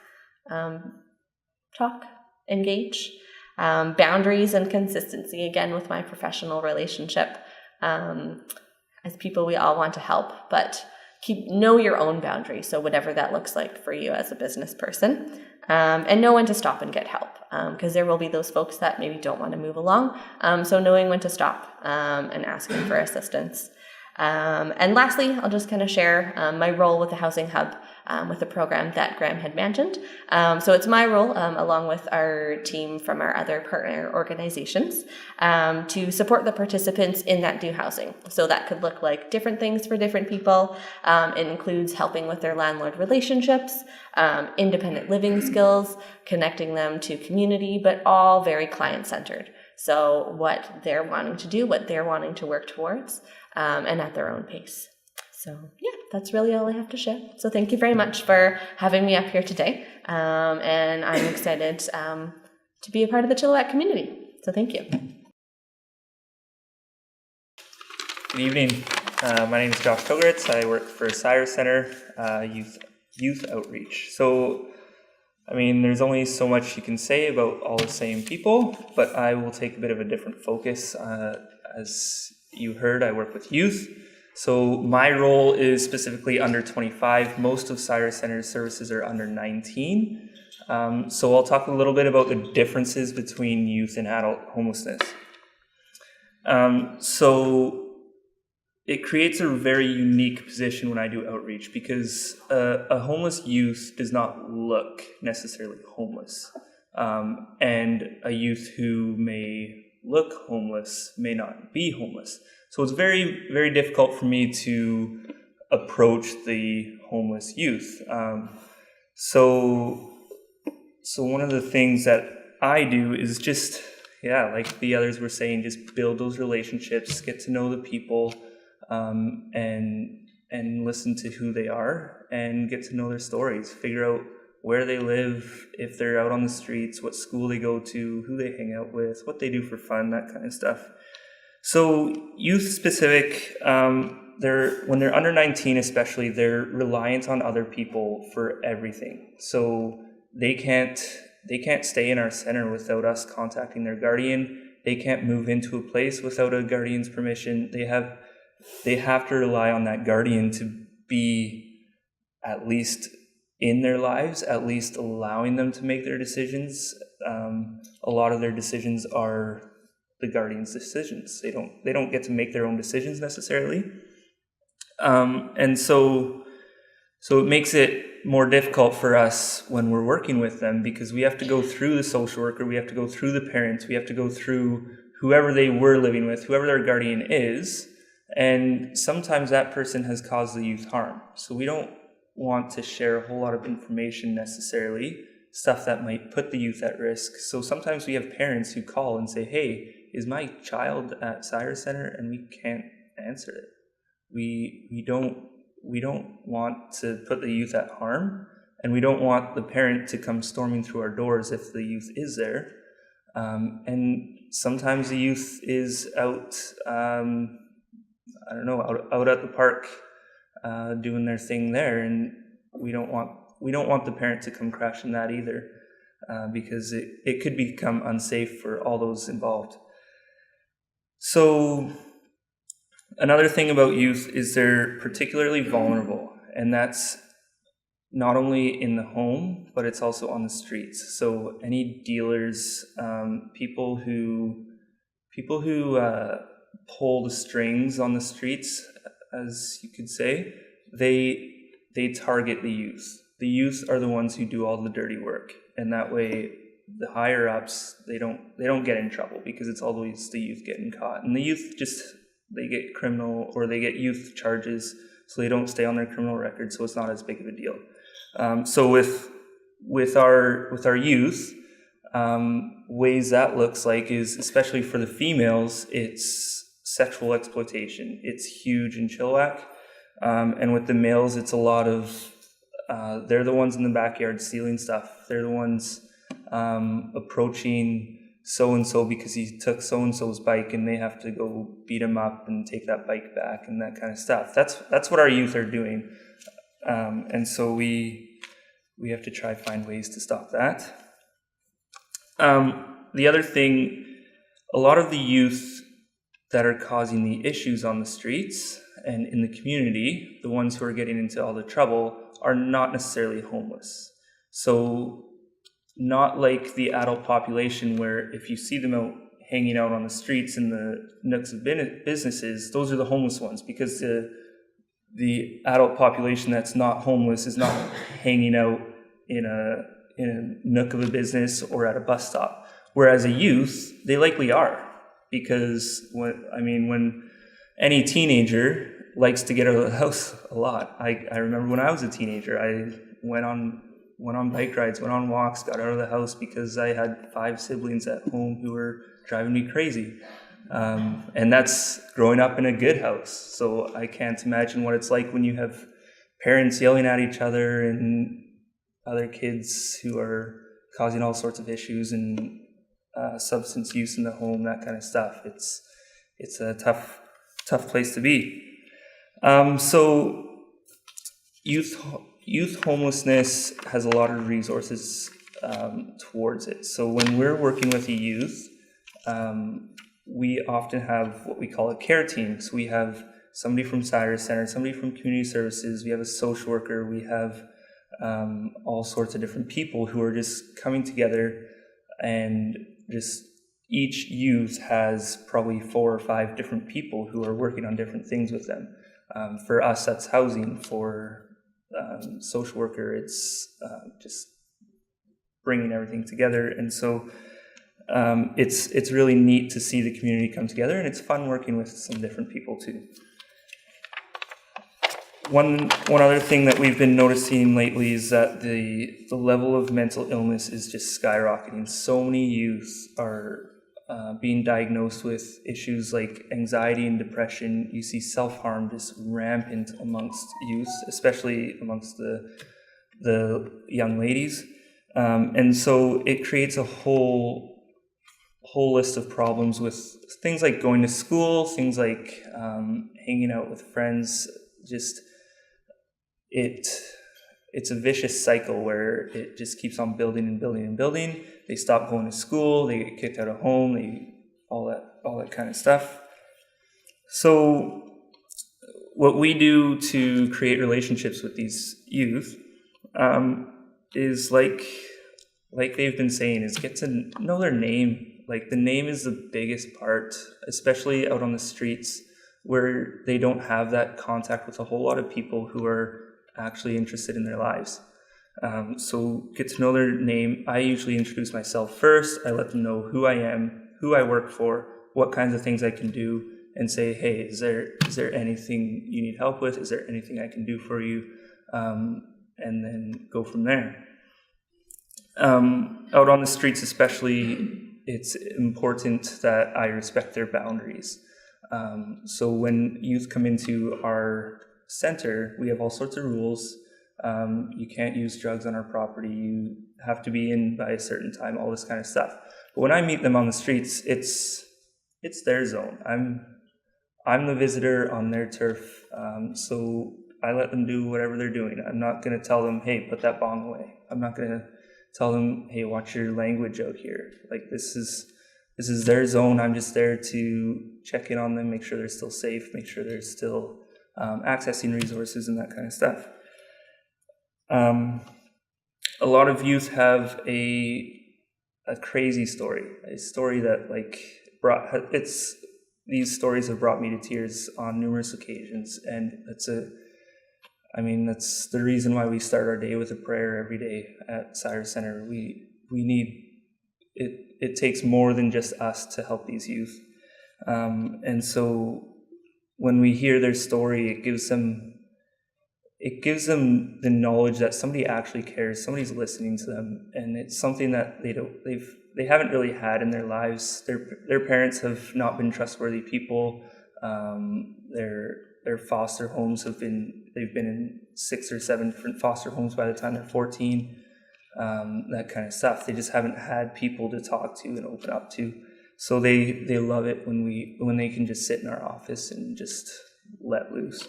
Talk. Engage. Boundaries and consistency, again, with my professional relationship. As people, we all want to help, but know your own boundaries. So whatever that looks like for you as a business person, and know when to stop and get help, because there will be those folks that maybe don't want to move along. So knowing when to stop, and asking for assistance. And lastly, I'll just kind of share my role with the Housing Hub, with the program that Graham had mentioned. So it's my role, along with our team from our other partner organizations, to support the participants in that do housing. So that could look like different things for different people. It includes helping with their landlord relationships, independent living skills, connecting them to community, but all very client-centered. So what they're wanting to do, what they're wanting to work towards, and at their own pace. So yeah, that's really all I have to share. So thank you very much for having me up here today. And I'm excited to be a part of the Chilliwack community. So thank you. Good evening. My name is Josh Togeritz. I work for Cyrus Center Youth Outreach. So, I mean, there's only so much you can say about all the same people, but I will take a bit of a different focus. As you heard, I work with youth. So my role is specifically under 25. Most of Cyrus Center's services are under 19. So I'll talk a little bit about the differences between youth and adult homelessness. So it creates a very unique position when I do outreach, because a homeless youth does not look necessarily homeless. And a youth who may look homeless may not be homeless. So it's very, very difficult for me to approach the homeless youth. So one of the things that I do is just, like the others were saying, just build those relationships, get to know the people, and listen to who they are and get to know their stories, figure out where they live, if they're out on the streets, what school they go to, who they hang out with, what they do for fun, that kind of stuff. So youth specific, when they're under 19 especially, they're reliant on other people for everything. So they can't stay in our center without us contacting their guardian. They can't move into a place without a guardian's permission. They have to rely on that guardian to be at least in their lives, at least allowing them to make their decisions. A lot of their decisions are the guardian's decisions. They don't get to make their own decisions necessarily. And so it makes it more difficult for us when we're working with them, because we have to go through the social worker, we have to go through the parents, we have to go through whoever they were living with, whoever their guardian is, and sometimes that person has caused the youth harm. So we don't want to share a whole lot of information necessarily, stuff that might put the youth at risk. So sometimes we have parents who call and say, hey, is my child at Cyrus Center? And we can't answer it. We don't want to put the youth at harm, and we don't want the parent to come storming through our doors if the youth is there. And sometimes the youth is out, out at the park, doing their thing there, and we don't want the parent to come crashing that either, because it could become unsafe for all those involved. So another thing about youth is they're particularly vulnerable, and that's not only in the home, but it's also on the streets. So any dealers, people who pull the strings on the streets, as you could say, they target the youth. The youth are the ones who do all the dirty work, and that way the higher ups they don't get in trouble, because it's always the youth getting caught, and the youth they get criminal or they get youth charges, so they don't stay on their criminal record, so it's not as big of a deal. So with our youth, ways that looks like is, especially for the females, it's sexual exploitation. It's huge in Chilliwack, and with the males, it's a lot of they're the ones in the backyard stealing stuff. They're the ones approaching so-and-so because he took so-and-so's bike, and they have to go beat him up and take that bike back and that kind of stuff. That's what our youth are doing. And so we have to try find ways to stop that. The other thing, a lot of the youth that are causing the issues on the streets and in the community, the ones who are getting into all the trouble, are not necessarily homeless. So not like the adult population, where if you see them out hanging out on the streets in the nooks of businesses, those are the homeless ones, because the adult population that's not homeless is not hanging out in a nook of a business or at a bus stop. Whereas a youth, they likely are, because when any teenager likes to get out of the house a lot. I remember when I was a teenager, I went on bike rides, went on walks, got out of the house because I had 5 siblings at home who were driving me crazy. And that's growing up in a good house. So I can't imagine what it's like when you have parents yelling at each other and other kids who are causing all sorts of issues and substance use in the home, that kind of stuff. It's a tough place to be. So youth homelessness has a lot of resources towards it. So when we're working with a youth, we often have what we call a care team. So we have somebody from Cyrus Center, somebody from Community Services, we have a social worker, we have all sorts of different people who are just coming together, and just each youth has probably 4 or 5 different people who are working on different things with them. For us, that's housing. For social worker, it's just bringing everything together. And so it's really neat to see the community come together, and it's fun working with some different people too. One other thing that we've been noticing lately is that the level of mental illness is just skyrocketing. So many youth are being diagnosed with issues like anxiety and depression. You see self-harm just rampant amongst youth, especially amongst the young ladies. And so it creates a whole list of problems with things like going to school, things like hanging out with friends. Just it's a vicious cycle where it just keeps on building and building and building. They stop going to school, they get kicked out of home, all that kind of stuff. So what we do to create relationships with these youth is like they've been saying, is get to know their name. Like, the name is the biggest part, especially out on the streets where they don't have that contact with a whole lot of people who are actually interested in their lives. So get to know their name. I usually introduce myself first. I let them know who I am, who I work for, what kinds of things I can do, and say, hey, is there anything you need help with? Is there anything I can do for you? And then go from there. Out on the streets especially, it's important that I respect their boundaries. So when youth come into our center, we have all sorts of rules. You can't use drugs on our property. You have to be in by a certain time, all this kind of stuff. But when I meet them on the streets, it's their zone. I'm the visitor on their turf. So I let them do whatever they're doing. I'm not going to tell them, hey, put that bong away. I'm not going to tell them, hey, watch your language out here. Like, this is their zone. I'm just there to check in on them, make sure they're still safe, make sure they're still accessing resources and that kind of stuff. A lot of youth have a crazy story, a story that these stories have brought me to tears on numerous occasions, and that's the reason why we start our day with a prayer every day at Cyrus Center. We need it. It takes more than just us to help these youth, and so when we hear their story, it gives them the knowledge that somebody actually cares, somebody's listening to them, and it's something that they haven't really had in their lives. Their parents have not been trustworthy people. Their foster homes they've been in 6 or 7 different foster homes by the time they're 14. That kind of stuff. They just haven't had people to talk to and open up to. So they love it when they can just sit in our office and just let loose.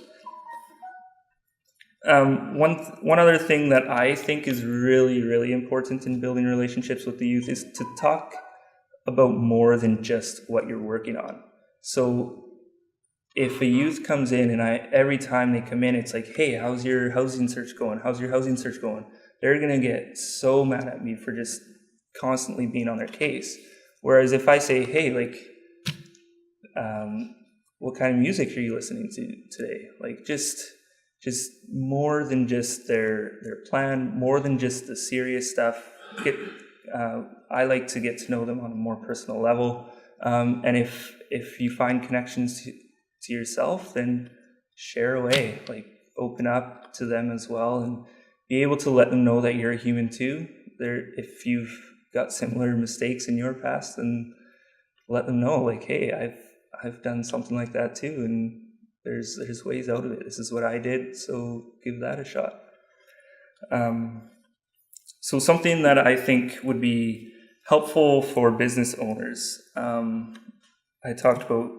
One other thing that I think is really, really important in building relationships with the youth is to talk about more than just what you're working on. So if a youth comes in and every time they come in, it's like, hey, how's your housing search going? How's your housing search going? They're going to get so mad at me for just constantly being on their case. Whereas if I say, hey, like, what kind of music are you listening to today? Like, just more than just their plan, more than just the serious stuff. I like to get to know them on a more personal level. And if you find connections to yourself, then share away, like open up to them as well, and be able to let them know that you're a human too. If you've got similar mistakes in your past, then let them know, like, hey, I've done something like that too, and there's ways out of it. This is what I did, so give that a shot. So something that I think would be helpful for business owners, I talked about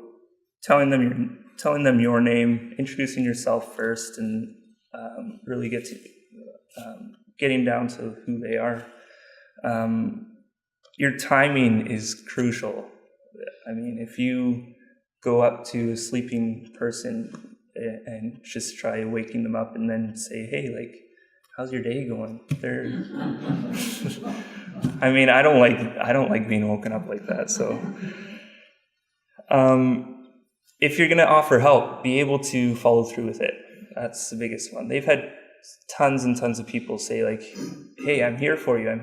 telling them your name, introducing yourself first, and really getting down to who they are. Your timing is crucial. I mean, if you go up to a sleeping person and just try waking them up and then say, hey, like, how's your day going? I mean, I don't like being woken up like that. So if you're going to offer help, be able to follow through with it. That's the biggest one. They've had tons and tons of people say, like, hey, I'm here for you. I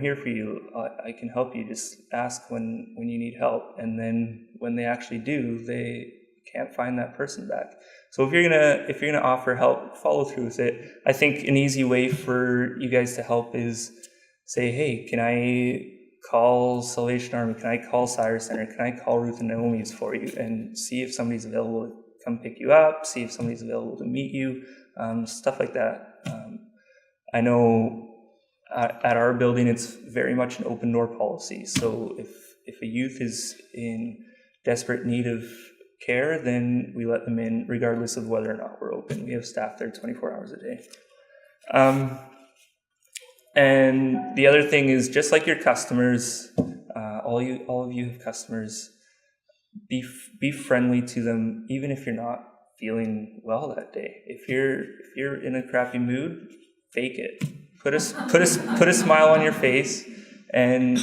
can help you. Just ask when you need help. And then when they actually do, they can't find that person back. So if you're gonna offer help, follow through with it. I think an easy way for you guys to help is say, hey, can I call Salvation Army? Can I call Cyrus Center? Can I call Ruth and Naomi's for you? And see if somebody's available to come pick you up, see if somebody's available to meet you, stuff like that. I know at our building, it's very much an open door policy. So if a youth is in desperate need of care, then we let them in regardless of whether or not we're open. We have staff there 24 hours a day. And the other thing is, just like your customers, all of you have customers, be friendly to them, even if you're not feeling well that day. If you're in a crappy mood, fake it. Put a smile on your face and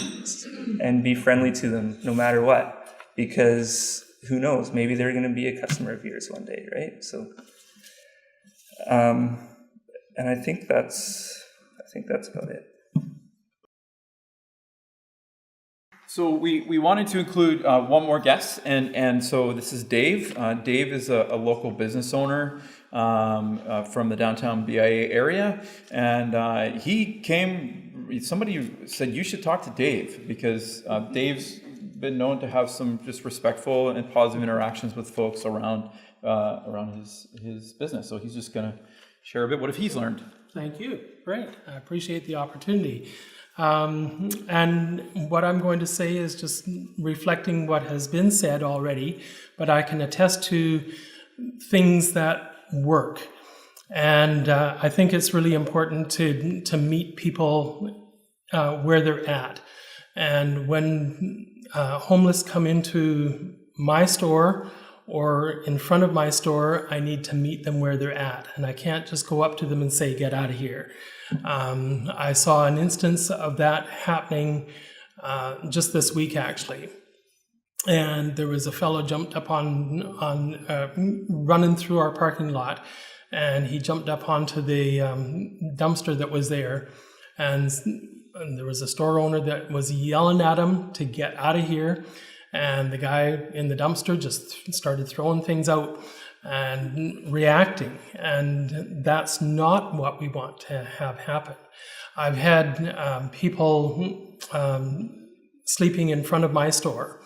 be friendly to them no matter what, because who knows, maybe they're going to be a customer of yours one day, right? So and I think that's about it. So we wanted to include one more guest, and so this is Dave. Dave is a local business owner from the downtown BIA area, and he came. Somebody said you should talk to Dave because Dave's been known to have some just respectful and positive interactions with folks around his business. So he's just going to share a bit. What have he's learned? Thank you. Great. I appreciate the opportunity. And what I'm going to say is just reflecting what has been said already, but I can attest to things that work. And I think it's really important to meet people where they're at. And when homeless come into my store or in front of my store, I need to meet them where they're at. And I can't just go up to them and say, get out of here. I saw an instance of that happening just this week, actually. and there was a fellow jumped up on running through our parking lot, and he jumped up onto the dumpster that was there, and there was a store owner that was yelling at him to get out of here, and the guy in the dumpster just started throwing things out and reacting, and that's not what we want to have happen. I've had people sleeping in front of my store,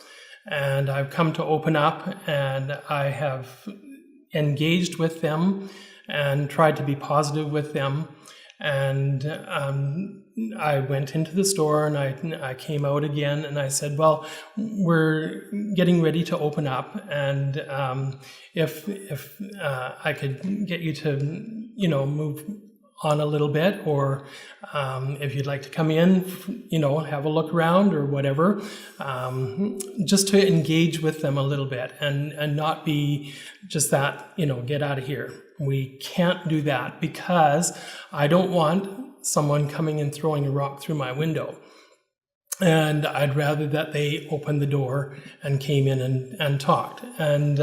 and I've come to open up, and I have engaged with them and tried to be positive with them. And I went into the store, and I came out again, and I said, well, we're getting ready to open up, and if I could get you to, move on a little bit, or if you'd like to come in, have a look around or whatever, just to engage with them a little bit and not be just that, get out of here. We can't do that, because I don't want someone coming and throwing a rock through my window. And I'd rather that they opened the door and came in and talked. And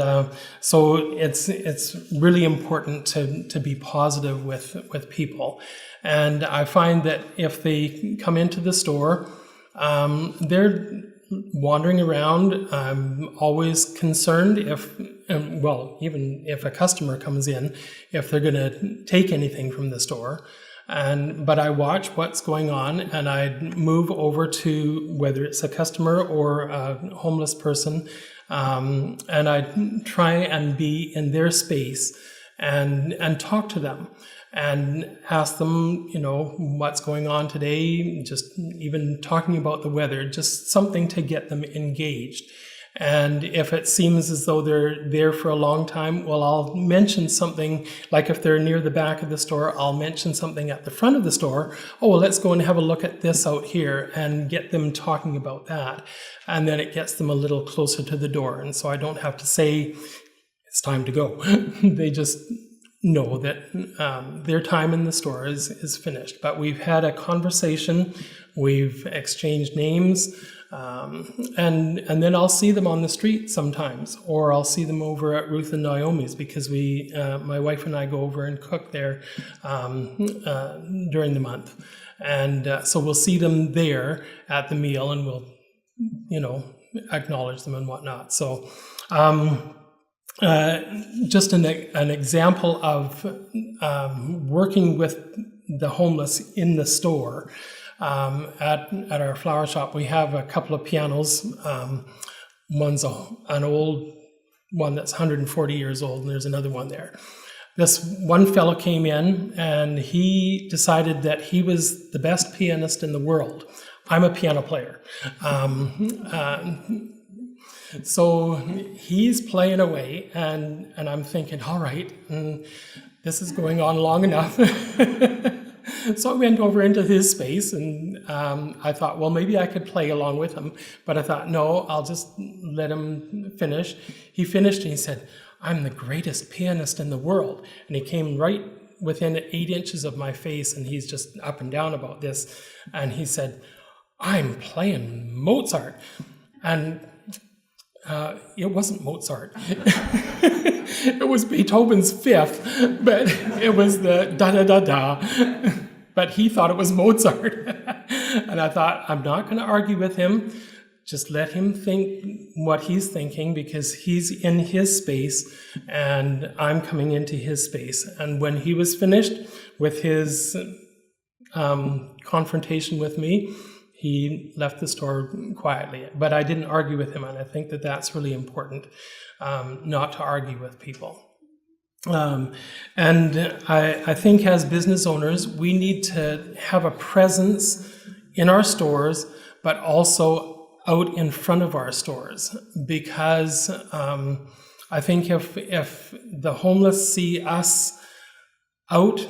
so it's really important to be positive with people. And I find that if they come into the store, they're wandering around. I'm always concerned even if a customer comes in, if they're going to take anything from the store. But I watch what's going on, and I move over to whether it's a customer or a homeless person, and I try and be in their space and talk to them and ask them, what's going on today, just even talking about the weather, just something to get them engaged. And if it seems as though they're there for a long time, well, I'll mention something, like if they're near the back of the store, I'll mention something at the front of the store. Oh, well, let's go and have a look at this out here, and get them talking about that. And then it gets them a little closer to the door. And so I don't have to say, it's time to go. They just know that their time in the store is finished. But we've had a conversation, we've exchanged names, and then I'll see them on the street sometimes, or I'll see them over at Ruth and Naomi's, because my wife and I go over and cook there during the month. And so we'll see them there at the meal, and we'll, acknowledge them and whatnot. So just an example of working with the homeless in the store. At our flower shop, we have a couple of pianos. One's an old one that's 140 years old, and there's another one there. This one fellow came in, and he decided that he was the best pianist in the world. I'm a piano player. So he's playing away, and I'm thinking, all right, this is going on long enough. So I went over into his space, and I thought, well, maybe I could play along with him. But I thought, no, I'll just let him finish. He finished, and he said, I'm the greatest pianist in the world. And he came right within 8 inches of my face, and he's just up and down about this. And he said, I'm playing Mozart. And it wasn't Mozart. It was Beethoven's Fifth, but it was the da-da-da-da. But he thought it was Mozart. And I thought, I'm not going to argue with him. Just let him think what he's thinking, because he's in his space and I'm coming into his space. And when he was finished with his confrontation with me, he left the store quietly. But I didn't argue with him, and I think that that's really important, not to argue with people. And I think as business owners, we need to have a presence in our stores, but also out in front of our stores, because I think if the homeless see us out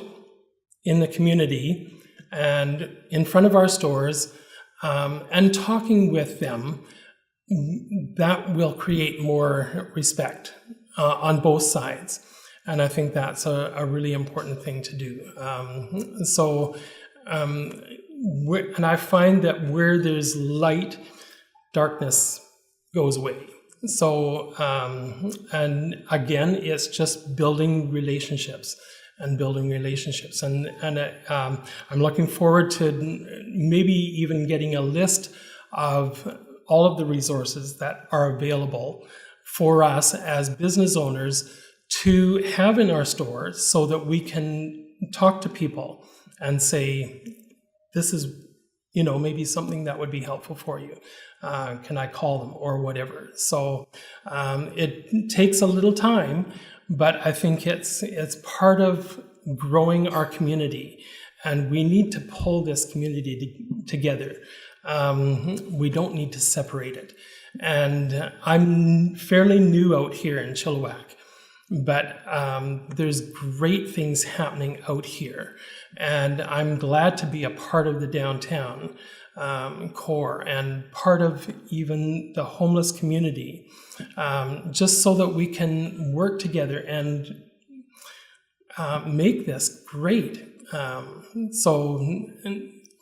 in the community and in front of our stores and talking with them, that will create more respect on both sides. And I think that's a really important thing to do. And I find that where there's light, darkness goes away. And again, it's just building relationships. And I'm looking forward to maybe even getting a list of all of the resources that are available for us as business owners to have in our stores, so that we can talk to people and say, this is, maybe something that would be helpful for you. Can I call them or whatever? So it takes a little time, but I think it's part of growing our community, and we need to pull this community together. We don't need to separate it. And I'm fairly new out here in Chilliwack, but there's great things happening out here, and I'm glad to be a part of the downtown core and part of even the homeless community, just so that we can work together and make this great. So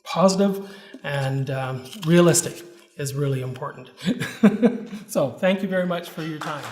positive and realistic is really important. So thank you very much for your time.